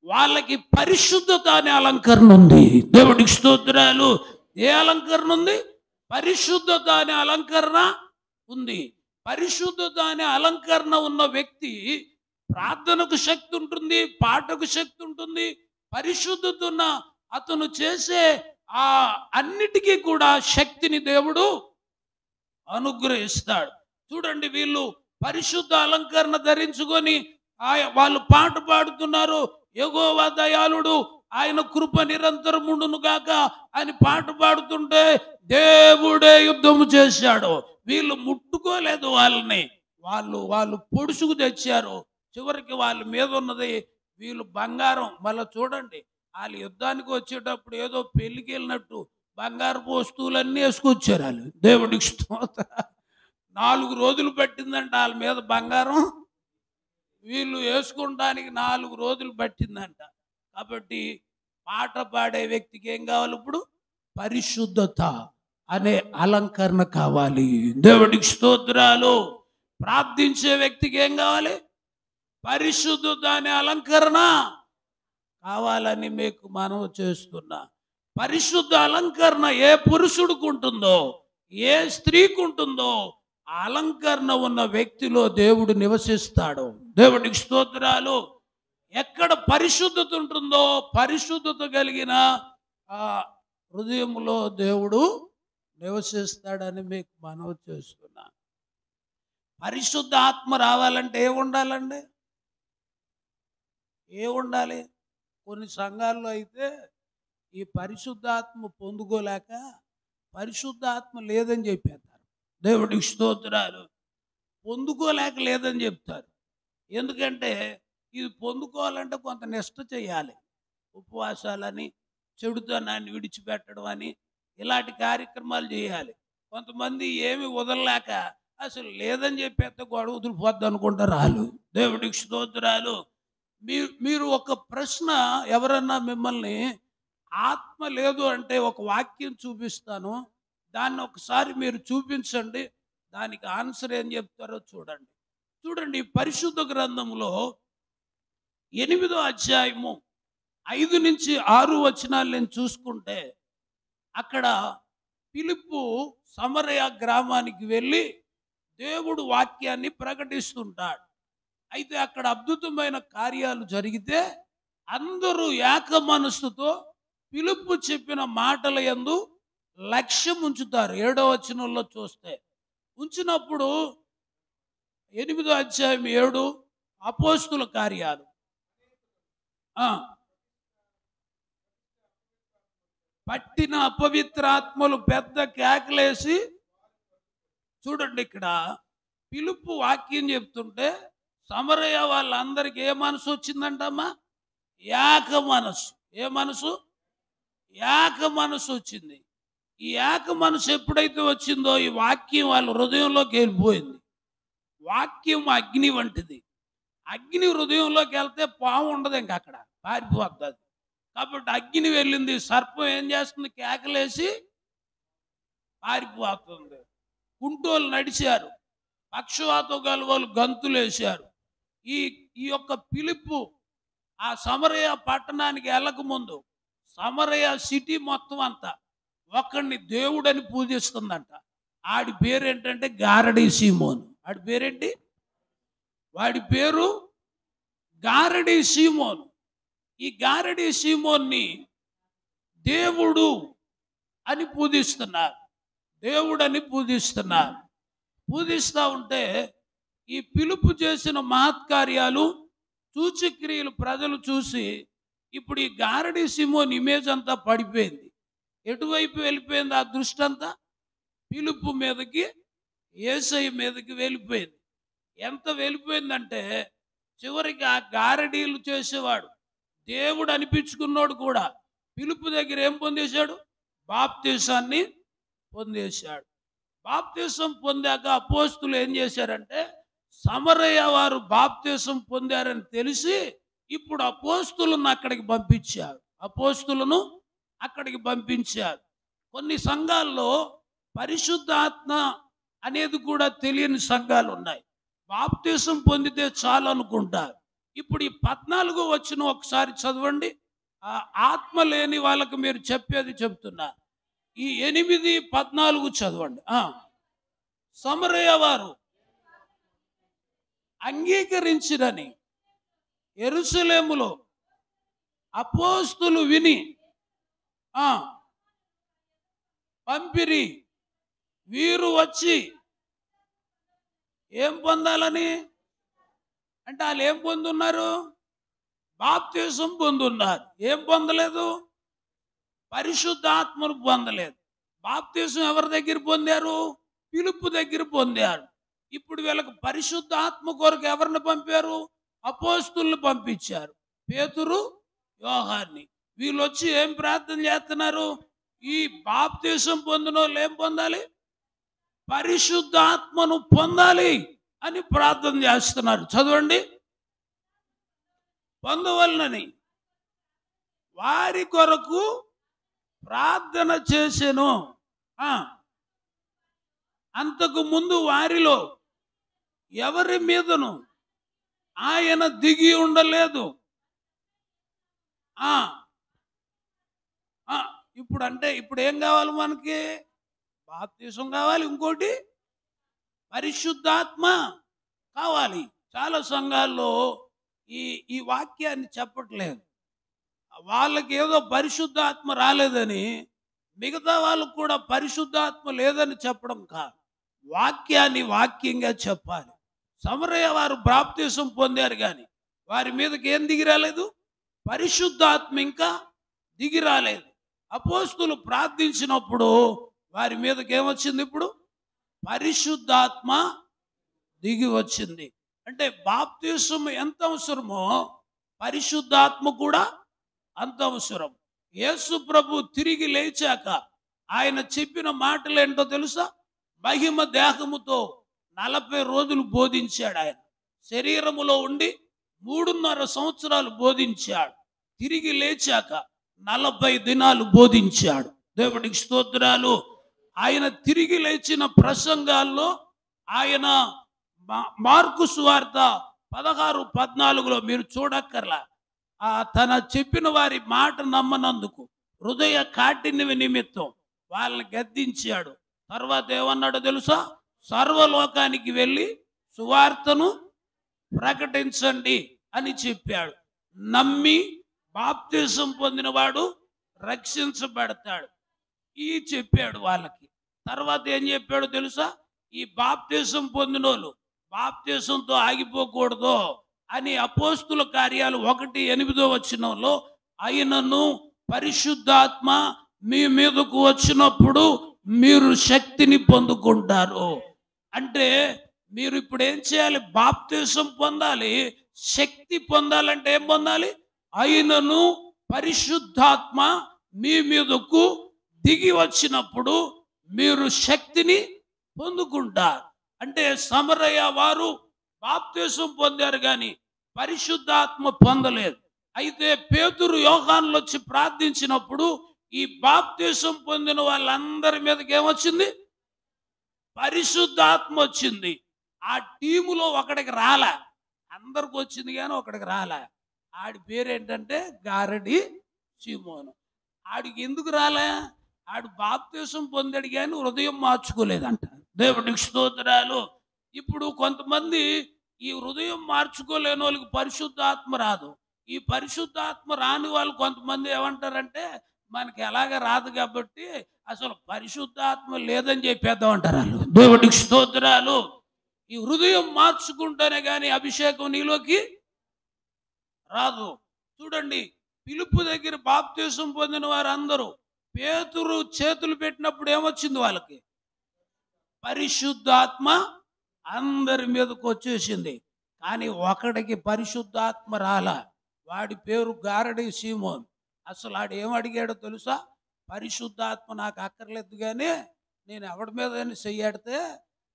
వాళ్ళకి పరిశుద్ధత అనే అలంకరణ ఉంది. దేవుడికి స్తోత్రాలు. ఏ అలంకరణ ఉంది? పరిశుద్ధత అనే అలంకరణ ఉంది. పరిశుద్ధత అనే అలంకరణ ఉన్న వ్యక్తి ప్రార్థనకు శక్తి ఉంటుంది, పాటకు శక్తి ఉంటుంది. పరిశుద్ధత ఉన్న అతను చేసే ఆ అన్నిటికీ కూడా శక్తిని దేవుడు అనుగ్రహిస్తాడు. చూడండి, వీళ్ళు పరిశుద్ధ అలంకరణ ధరించుకొని వాళ్ళు పాట పాడుతున్నారు. యెహోవా దయాళుడు, ఆయన కృప నిరంతరం ఉండును గాక అని పాట పాడుతుంటే దేవుడే యుద్ధము చేశాడు. వీళ్ళు ముట్టుకోలేదు వాళ్ళని, వాళ్ళు పొడుసుకు తెచ్చారు. చివరికి వాళ్ళ మీద ఉన్నది వీళ్ళు బంగారం. మళ్ళీ చూడండి, వాళ్ళు యుద్ధానికి వచ్చేటప్పుడు ఏదో పెళ్లికి వెళ్ళినట్టు బంగారపు వస్తువులన్నీ వేసుకొచ్చారు వాళ్ళు. దేవుడికి స్తోత్రం. 4 రోజులు పట్టిందంట వాళ్ళ మీద బంగారం వీళ్ళు వేసుకుంటానికి 4 రోజులు పట్టిందంట. కాబట్టి పాట పాడే వ్యక్తికి ఏం కావాలి? ఇప్పుడు పరిశుద్ధత అనే అలంకరణ కావాలి. దేవుడికి స్తోత్రాలు. ప్రార్థించే వ్యక్తికి ఏం కావాలి? పరిశుద్ధత అనే అలంకరణ కావాలని మీకు మనవి చేస్తున్నా. పరిశుద్ధ అలంకరణ ఏ పురుషుడికి ఉంటుందో, ఏ స్త్రీకి ఉంటుందో ఆ అలంకరణ ఉన్న వ్యక్తిలో దేవుడు నివసిస్తాడు. దేవుడికి స్తోత్రాలు. ఎక్కడ పరిశుద్ధత ఉంటుందో పరిశుద్ధత కలిగిన ఆ హృదయంలో దేవుడు నివసిస్తాడని మీకు మనవి చేస్తున్నా. పరిశుద్ధ ఆత్మ రావాలంటే ఏముండాలండి? ఏముండాలి? కొన్ని సంఘాల్లో అయితే ఈ పరిశుద్ధాత్మ పొందుకోలేక పరిశుద్ధాత్మ లేదని చెప్పేస్తారు. దేవుడికి స్తోత్రాలు. పొందుకోలేక లేదని చెప్తారు. ఎందుకంటే ఇది పొందుకోవాలంటే కొంత నిష్ఠ చేయాలి. ఉపవాసాలని, చెడుతనాన్ని విడిచిపెట్టడం అని ఇలాంటి కార్యక్రమాలు చేయాలి. కొంతమంది ఏమి వదలలేక అసలు లేదని చెప్పేస్తే గొడవ వదిలిపోద్ది అనుకుంటారు వాళ్ళు. దేవుడికి స్తోత్రాలు. మీరు ఒక ప్రశ్న, ఎవరన్నా మిమ్మల్ని ఆత్మ లేదు అంటే ఒక వాక్యం చూపిస్తాను, దాన్ని ఒకసారి మీరు చూపించండి, దానికి ఆన్సర్ ఏం చెప్తారో చూడండి. చూడండి, పరిశుద్ధ గ్రంథంలో 8వ అధ్యాయము 5 నుంచి 6 వచనాలు నేను చూసుకుంటే అక్కడ ఫిలిప్పు సమరయ గ్రామానికి వెళ్ళి దేవుడు వాక్యాన్ని ప్రకటిస్తుంటాడు. అయితే అక్కడ అద్భుతమైన కార్యాలు జరిగితే అందరూ ఏక మనస్సుతో ఫిలిప్పు చెప్పిన మాటల యందు లక్ష్యం ఉంచుతారు. 7వ వచనంలో చూస్తే ఉంచినప్పుడు 8వ అధ్యాయం 7 అపోస్తుల కార్యాలు పట్టిన అపవిత్రాత్మలు పెద్ద కేకలేసి, చూడండి ఇక్కడ ఫిలిప్పు వాక్యం చెప్తుంటే సమరయ వాళ్ళందరికీ ఏ మనసు వచ్చిందంటమ్మా? ఏక మనసు. ఏ మనసు? ఏక మనసు వచ్చింది. ఈ ఏక మనసు ఎప్పుడైతే వచ్చిందో ఈ వాక్యం వాళ్ళ హృదయంలోకి వెళ్ళిపోయింది. వాక్యం అగ్ని వంటిది. అగ్ని హృదయంలోకి వెళ్తే పాము ఉండదు, ఇంక అక్కడ పారిపోతుంది. కాబట్టి అగ్ని వెళ్ళింది. సర్పం ఏం చేస్తుంది? కేకలేసి పారిపోతుంది. కుంటోళ్ళు నడిచారు, పక్షవాతం గల వాళ్ళు గంతులేశారు. ఈ యొక్క ఫిలిప్పు ఆ సమరయ పట్టణానికి వెళ్ళకముందు సమరయ సిటీ మొత్తం అంతా ఒకడిని దేవుడని పూజిస్తుందంట. ఆడి పేరేంటంటే గారడీ సీమోను. ఆడి పేరేంటి? వాడి పేరు గారడీ సీమోను. ఈ గారడీ సీమోన్ని దేవుడు అని పూజిస్తున్నారు. దేవుడని పూజిస్తున్నారు. పూజిస్తూ ఉంటే ఈ ఫిలిప్పు చేసిన మహత్కార్యాలు, సూచక్రియలు ప్రజలు చూసి ఇప్పుడు ఈ గారడీ సీమోన్ ఇమేజ్ అంతా పడిపోయింది. ఎటువైపు వెళ్ళిపోయింది? ఆ దృష్టి అంతా ఫిలిప్పు మీదకి, యేసయ్య మీదకి వెళ్ళిపోయింది. ఎంత వెళ్ళిపోయిందంటే చివరికి ఆ గారడీలు చేసేవాడు దేవుడు అనిపించుకున్నాడు కూడా పిలుపు దగ్గర ఏం పొందేశాడు? బాప్తీసాన్ని పొందేశాడు. బాప్తీసం పొందాక అపోస్తులు ఏం చేశారంటే, సమరయ్య వారు బాప్తీసం పొందారని తెలిసి ఇప్పుడు అపోస్తులను అక్కడికి పంపించారు. అపోస్తులను అక్కడికి పంపించారు. కొన్ని సంఘాల్లో పరిశుద్ధాత్మ అనేది కూడా తెలియని సంఘాలు ఉన్నాయి. బాప్తీసం పొందితే చాలు అనుకుంటారు. ఇప్పుడు ఈ 14వ వచనం ఒకసారి చదవండి. ఆ ఆత్మ లేని వాళ్ళకి మీరు చెప్పేది చెప్తున్నా. ఈ 8, 14 చదవండి. సమరయ్య వారు అంగీకరించిరని యెరూషలేములో అపోస్తులు విని పంపిరి. వీరు వచ్చి ఏం పొందాలని అంటే వాళ్ళు ఏం పొందున్నారు? బాప్తీసం పొందున్నారు. ఏం పొందలేదు? పరిశుద్ధాత్మను పొందలేదు. బాప్తీసం ఎవరి దగ్గర పొందారు? పిలుపు దగ్గర పొందారు. ఇప్పుడు వీళ్ళకి పరిశుద్ధాత్మ కొరకు ఎవరిని పంపారు? అపోస్తుల్ని పంపించారు. పేతురు, యోహాన్ని. వీళ్ళు వచ్చి ఏం ప్రార్థన చేస్తున్నారు? ఈ బాప్తీసం పొందిన వాళ్ళు ఏం పొందాలి? పరిశుద్ధాత్మను పొందాలి అని ప్రార్థన చేస్తున్నారు. చదవండి. పొందవలనని వారి కొరకు ప్రార్థన చేసెను. అంతకు ముందు వారిలో ఎవరి మీదను ఆయన దిగి ఉండలేదు. ఇప్పుడు ఏం కావాలి మనకి? బాప్తీసం కావాలి, ఇంకోటి పరిశుద్ధాత్మ కావాలి. చాలా సంఘాల్లో ఈ వాక్యాన్ని చెప్పట్లేదు. వాళ్ళకి ఏదో పరిశుద్ధాత్మ రాలేదని మిగతా వాళ్ళకు కూడా పరిశుద్ధాత్మ లేదని చెప్పడం కాదు. వాక్యాన్ని వాక్యంగా చెప్పాలి. సమరయ్య వారు బాప్తీసం పొందారు, కానీ వారి మీదకి ఏం దిగి రాలేదు? పరిశుద్ధాత్మ ఇంకా దిగి రాలేదు. అపోస్తులు ప్రార్థించినప్పుడు వారి మీదకి ఏమొచ్చింది? ఇప్పుడు పరిశుద్ధాత్మ దిగి వచ్చింది. అంటే బాప్తీసం ఎంత అవసరమో పరిశుద్ధాత్మ కూడా అంత అవసరం. యేసు ప్రభు తిరిగి లేచాక ఆయన చెప్పిన మాటలు ఏంటో తెలుసా? మహిమ దేహముతో 40 రోజులు బోధించాడు. ఆయన శరీరములో ఉండి 3.5 సంవత్సరాలు బోధించాడు. తిరిగి లేచాక 40 దినాలు బోధించాడు. దేవుడికి స్తోత్రాలు. ఆయన తిరిగి లేచిన ప్రసంగాల్లో ఆయన మార్కు సువార్త 16-14లో మీరు చూడక్కర్లా, తన చెప్పిన వారి మాట నమ్మనందుకు హృదయ కాఠిన్య నిమిత్తం వాళ్ళని గద్దించాడు. తర్వాత ఏమన్నాడో తెలుసా? సర్వలోకానికి వెళ్ళి సువార్తను ప్రకటించండి అని చెప్పాడు. నమ్మి బాప్తిసం పొందినవాడు రక్షించబడతాడు. చెప్పాడు వాళ్ళకి. తర్వాత ఏం చెప్పాడో తెలుసా? ఈ బాప్తిసం పొందినోళ్ళు బాప్తిసంతో ఆగిపోకూడదు అని అపోస్తుల కార్యాలు 1:8 వచనంలో, అయినను పరిశుద్ధాత్మ మీ మీదకు వచ్చినప్పుడు మీరు శక్తిని పొందుకుంటారు. అంటే మీరు ఇప్పుడు ఏం చేయాలి? బాప్తిసం పొందాలి. శక్తి పొందాలంటే ఏం పొందాలి? అయినను పరిశుద్ధాత్మ మీ మీదకు దిగి వచ్చినప్పుడు మీరు శక్తిని పొందుకుంటారు. అంటే సమరయ్య వారు బాప్తిసం పొందారు, కానీ పరిశుద్ధాత్మ పొందలేదు. అయితే పేతురు, యోహానులు వచ్చి ప్రార్థించినప్పుడు ఈ బాప్తిసం పొందిన వాళ్ళందరి మీదకి ఏమొచ్చింది? పరిశుద్ధాత్మ వచ్చింది. ఆ టీములో ఒకడికి రాలే, అందరికి వచ్చింది కానీ ఒకడికి రాలే. ఆడి పేరేంటంటే గారడి సీమోను. ఆడికి ఎందుకు రాలే? ఆడు బాప్తిసం పొందాడు కానీ హృదయం మార్చుకోలేదంట. దేవుడికి స్తోత్రాలు. ఇప్పుడు కొంతమంది ఈ హృదయం మార్చుకోలేని వాళ్ళకి పరిశుద్ధాత్మ రాదు. ఈ పరిశుద్ధాత్మ రాని వాళ్ళు కొంతమంది ఏమంటారంటే, మనకి ఎలాగ రాదు కాబట్టి అసలు పరిశుద్ధాత్మ లేదని చెప్పేద్దాం అంటారు వాళ్ళు. దేవుడికి స్తోత్రాలు. ఈ హృదయం మార్చుకుంటేనే కానీ అభిషేకం నీలోకి రాదు. చూడండి, పిలుపు దగ్గర బాప్తిసం పొందిన వారందరూ పేతురు చేతులు పెట్టినప్పుడు ఏమొచ్చింది వాళ్ళకి? పరిశుద్ధాత్మ అందరి మీదకు వచ్చేసింది. కానీ ఒకడికి పరిశుద్ధాత్మ రాలా. వాడి పేరు గారడి సీమోన్. అసలు ఆడు ఏం అడిగాడో తెలుసా? పరిశుద్ధాత్మ నాకు అక్కర్లేదు కానీ నేను ఎవడి మీద చెయ్యాడితే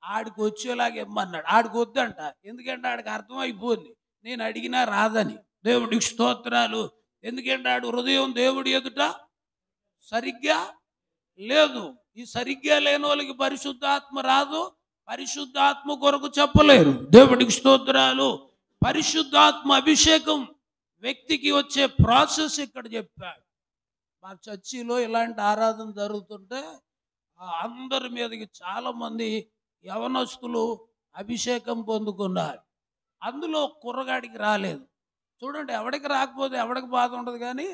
ఆడికి వచ్చేలాగా ఇమ్మన్నాడు. ఆడికి వద్దంట. ఎందుకంటే ఆడికి అర్థమైపోయింది నేను అడిగినా రాదని. దేవుడికి స్తోత్రాలు. ఎందుకంటే ఆడు హృదయం దేవుడి ఎదుట సరిగ్గా లేదు. ఈ సరిగ్గా లేని వాళ్ళకి పరిశుద్ధాత్మ రాదు. పరిశుద్ధాత్మ కొరకు చెప్పలేరు. దేవుడికి స్తోత్రాలు. పరిశుద్ధాత్మ అభిషేకం వ్యక్తికి వచ్చే ప్రాసెస్ ఇక్కడ చెప్పాడు. మా చర్చిలో ఇలాంటి ఆరాధన జరుగుతుంటే అందరి మీదకి చాలామంది యవనస్తులు అభిషేకం పొందుకున్నారు. అందులో కుర్రగాడికి రాలేదు. చూడండి, ఎవడికి రాకపోతే ఎవడికి బాధ ఉండదు, కానీ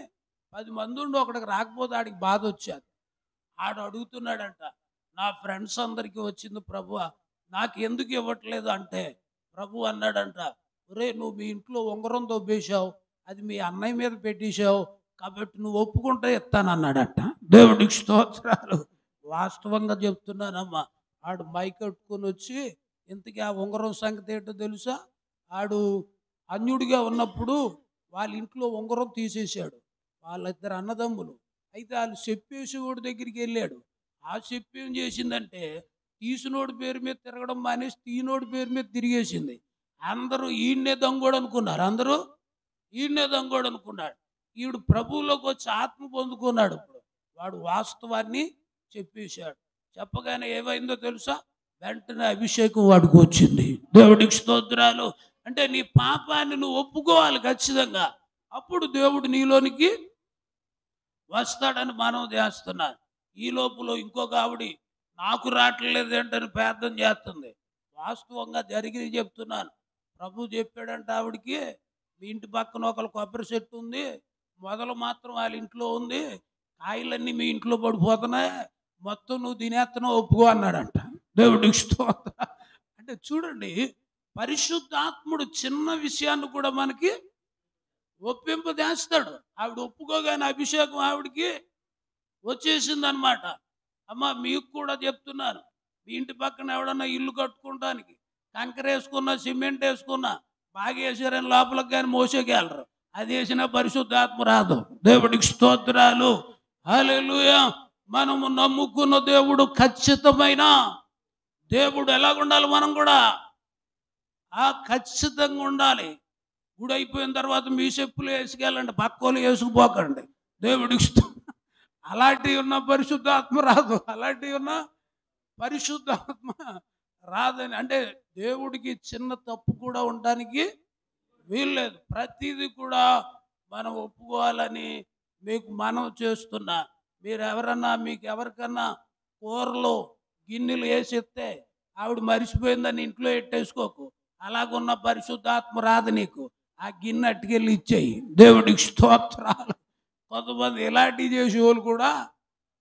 10 మంది ఉండి ఒకడికి రాకపోతే ఆడికి బాధ వచ్చేది. ఆడు అడుగుతున్నాడంట, నా ఫ్రెండ్స్ అందరికీ వచ్చింది ప్రభువా, నాకు ఎందుకు ఇవ్వట్లేదు అంటే ప్రభు అన్నాడంట, ఒరే నువ్వు మీ ఇంట్లో ఉంగరం దొబ్బేశావు, అది మీ అన్నయ్య మీద పెట్టేశావు, కాబట్టి నువ్వు ఒప్పుకుంటే ఇస్తానన్నాడంట. దేవుడికి స్తోత్రాలు. వాస్తవంగా చెప్తున్నానమ్మా. ఆడు మైక్ కట్టుకొని వచ్చి, ఇంతకీ ఆ ఉంగరం సంగతి ఏంటో తెలుసా? ఆడు అన్యుడిగా ఉన్నప్పుడు వాళ్ళ ఇంట్లో ఉంగరం తీసేశాడు. వాళ్ళిద్దరు అన్నదమ్ములు. అయితే వాళ్ళు చెప్పేసేవాడి దగ్గరికి వెళ్ళాడు. ఆ చెప్పి ఏం చేసిందంటే తీసినోడి పేరు మీద తిరగడం మానేసి తీనోడి పేరు మీద తిరిగేసింది. అందరూ ఈయన్నే దొంగోడు అనుకున్నారు. అందరూ ఈయన్నే దొంగోడు అనుకున్నాడు. ఈవిడు ప్రభువులోకి వచ్చి ఆత్మ పొందుకున్నాడు. ఇప్పుడు వాడు వాస్తవాన్ని చెప్పేశాడు. చెప్పగానే ఏమైందో తెలుసా? వెంటనే అభిషేకం వాడికి వచ్చింది. దేవుడికి స్తోత్రాలు. అంటే నీ పాపాన్ని నువ్వు ఒప్పుకోవాలి ఖచ్చితంగా. అప్పుడు దేవుడు నీలోనికి వస్తాడని మనం చేస్తున్నారు. ఈ లోపల ఇంకొక ఆవిడి నాకు రావట్లేదు ఏంటని ప్రార్థన చేస్తుంది. వాస్తవంగా జరిగింది చెప్తున్నాను. ప్రభు చెప్పాడంటే ఆవిడికి, మీ ఇంటి పక్కన ఒకరు కొబ్బరి చెట్టు ఉంది, మొదలు మాత్రం వాళ్ళ ఇంట్లో ఉంది, కాయలన్నీ మీ ఇంట్లో పడిపోతున్నాయి, మొత్తం నువ్వు తినేస్తున్నావు, ఒప్పుకో అన్నాడంట. దేవుడికి స్తోత్రం. అంటే చూడండి, పరిశుద్ధాత్ముడు చిన్న విషయాన్ని కూడా మనకి ఒప్పింపజేస్తాడు. ఆవిడ ఒప్పుకోగానే అభిషేకం ఆవిడికి వచ్చేసిందనమాట. అమ్మ మీకు కూడా చెప్తున్నాను, మీ ఇంటి పక్కన ఎవడన్నా ఇల్లు కట్టుకోవడానికి కంకర వేసుకున్నా, సిమెంట్ వేసుకున్నా, బాగా వేసారని లోపలికి కానీ మోసేకెళ్ళరు. అది వేసినా పరిశుద్ధాత్మ రాదు. దేవుడికి స్తోత్రాలు. హల్లెలూయా. మనము నమ్ముకున్న దేవుడు ఖచ్చితమైన దేవుడు. ఎలాగుండాలి మనం కూడా? ఖచ్చితంగా ఉండాలి. గుడి అయిపోయిన తర్వాత మీ చెప్పులు వేసుకెళ్ళండి, పక్కోలు వేసుకుపోకండి. దేవుడికి అలాంటివి ఉన్న పరిశుద్ధాత్మ రాదు. అలాంటివి ఉన్న పరిశుద్ధాత్మ రాదని. అంటే దేవుడికి చిన్న తప్పు కూడా ఉండడానికి వీల్లేదు. ప్రతిదీ కూడా మనం ఒప్పుకోవాలని మీకు మనం చేస్తున్నా. మీరు ఎవరన్నా, మీకు ఎవరికన్నా కూరలు గిన్నెలు వేసిస్తే ఆవిడ మరిచిపోయిందని ఇంట్లో ఎట్టేసుకోకు. అలాగున్న పరిశుద్ధాత్మ రాదు నీకు. ఆ గిన్నె అట్టుకెళ్ళి ఇచ్చేయి. దేవుడికి స్తోత్రాలు. కొంతమంది ఇలాంటివి చేసే వాళ్ళు కూడా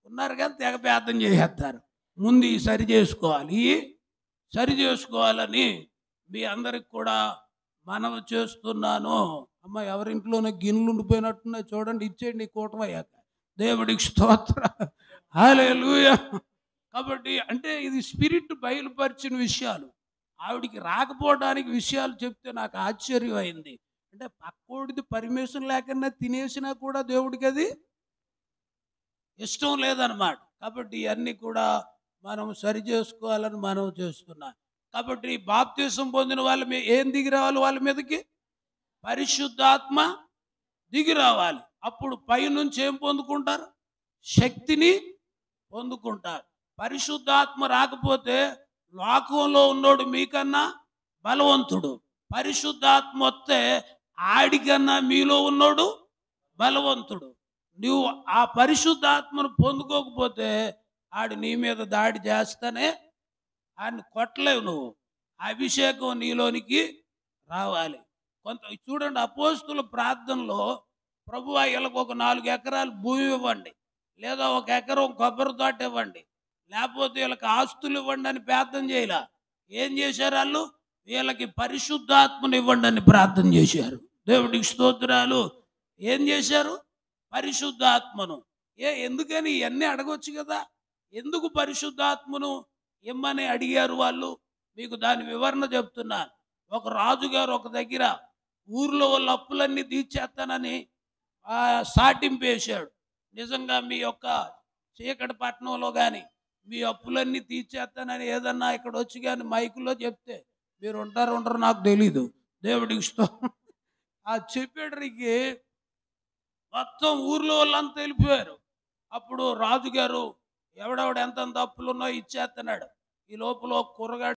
ఉన్నారు, కానీ తెగ ప్రార్థన చేసేస్తారు. ముందు ఈ సరి చేసుకోవాలి, ఈ సరి చేసుకోవాలని మీ అందరికి కూడా మనవి చేస్తున్నాను. అమ్మ, ఎవరింట్లోనే గిన్నెలు ఉండిపోయినట్టున్నాయి చూడండి, ఇచ్చేయండి ఈ కూటమయ్యాక. దేవుడికి స్తోత్రం. హల్లెలూయా. కాబట్టి అంటే ఇది స్పిరిట్ బయలుపరిచిన విషయాలు. ఆవిడికి రాకపోవడానికి విషయాలు చెప్తే నాకు ఆశ్చర్యం అయింది. అంటే పక్కోడిది పర్మిషన్ లేకుండా తినేసినా కూడా దేవుడికి అది ఇష్టం లేదన్నమాట. కాబట్టి ఇవన్నీ కూడా మనం సరి చేసుకోవాలని మనం చేస్తున్నాం. కాబట్టి బాప్తిసం పొందిన వాళ్ళ మీద ఏం దిగి రావాలి? వాళ్ళ మీదకి పరిశుద్ధాత్మ దిగి రావాలి. అప్పుడు పైనుంచి ఏం పొందుకుంటారు? శక్తిని పొందుకుంటారు. పరిశుద్ధాత్మ రాకపోతే లోకంలో ఉన్నోడు మీకన్నా బలవంతుడు. పరిశుద్ధాత్మ వస్తే ఆడికన్నా మీలో ఉన్నోడు బలవంతుడు. నువ్వు ఆ పరిశుద్ధాత్మను పొందుకోకపోతే ఆడు నీ మీద దాడి చేస్తానే ఆయన్ని కొట్టలేవు. నువ్వు అభిషేకం నీలోనికి రావాలి. కొంత చూడండి, అపోస్తుల ప్రార్థనలో ప్రభువా వీళ్ళకు ఒక 4 ఎకరాలు భూమి ఇవ్వండి, లేదా 1 ఎకరం కొబ్బరి తోట ఇవ్వండి, లేకపోతే వీళ్ళకి ఆస్తులు ఇవ్వండి అని ప్రార్థన చేయలే. ఏం చేశారు వాళ్ళు? వీళ్ళకి పరిశుద్ధాత్మను ఇవ్వండి అని ప్రార్థన చేశారు. దేవుడికి స్తోత్రాలు. ఏం చేశారు? పరిశుద్ధాత్మను. ఎందుకని? ఇవన్నీ అడగొచ్చు కదా. ఎందుకు పరిశుద్ధాత్మను ఇమ్మని అడిగారు వాళ్ళు? మీకు దాని వివరణ చెప్తున్నాను. ఒక రాజుగారు ఒక దగ్గర ఊర్లో వాళ్ళ అప్పులన్నీ తీర్చేస్తానని సాటింపు వేశాడు. నిజంగా మీ యొక్క చీకటి పట్టణంలో కానీ మీ అప్పులన్నీ తీర్చేస్తానని ఏదన్నా ఇక్కడ వచ్చి కానీ మైకులో చెప్తే మీరు ఉంటారు ఉండరు నాకు తెలీదు. దేవుడికి ఇష్టం. ఆ చెప్పేటరికి మొత్తం ఊర్లో వాళ్ళంతా వెళ్ళిపోయారు. అప్పుడు రాజుగారు ఎవడెవడు ఎంతెంత అప్పులున్నాయో ఇచ్చేస్తున్నాడు. ఈ లోపల ఒక కుర్రగాడు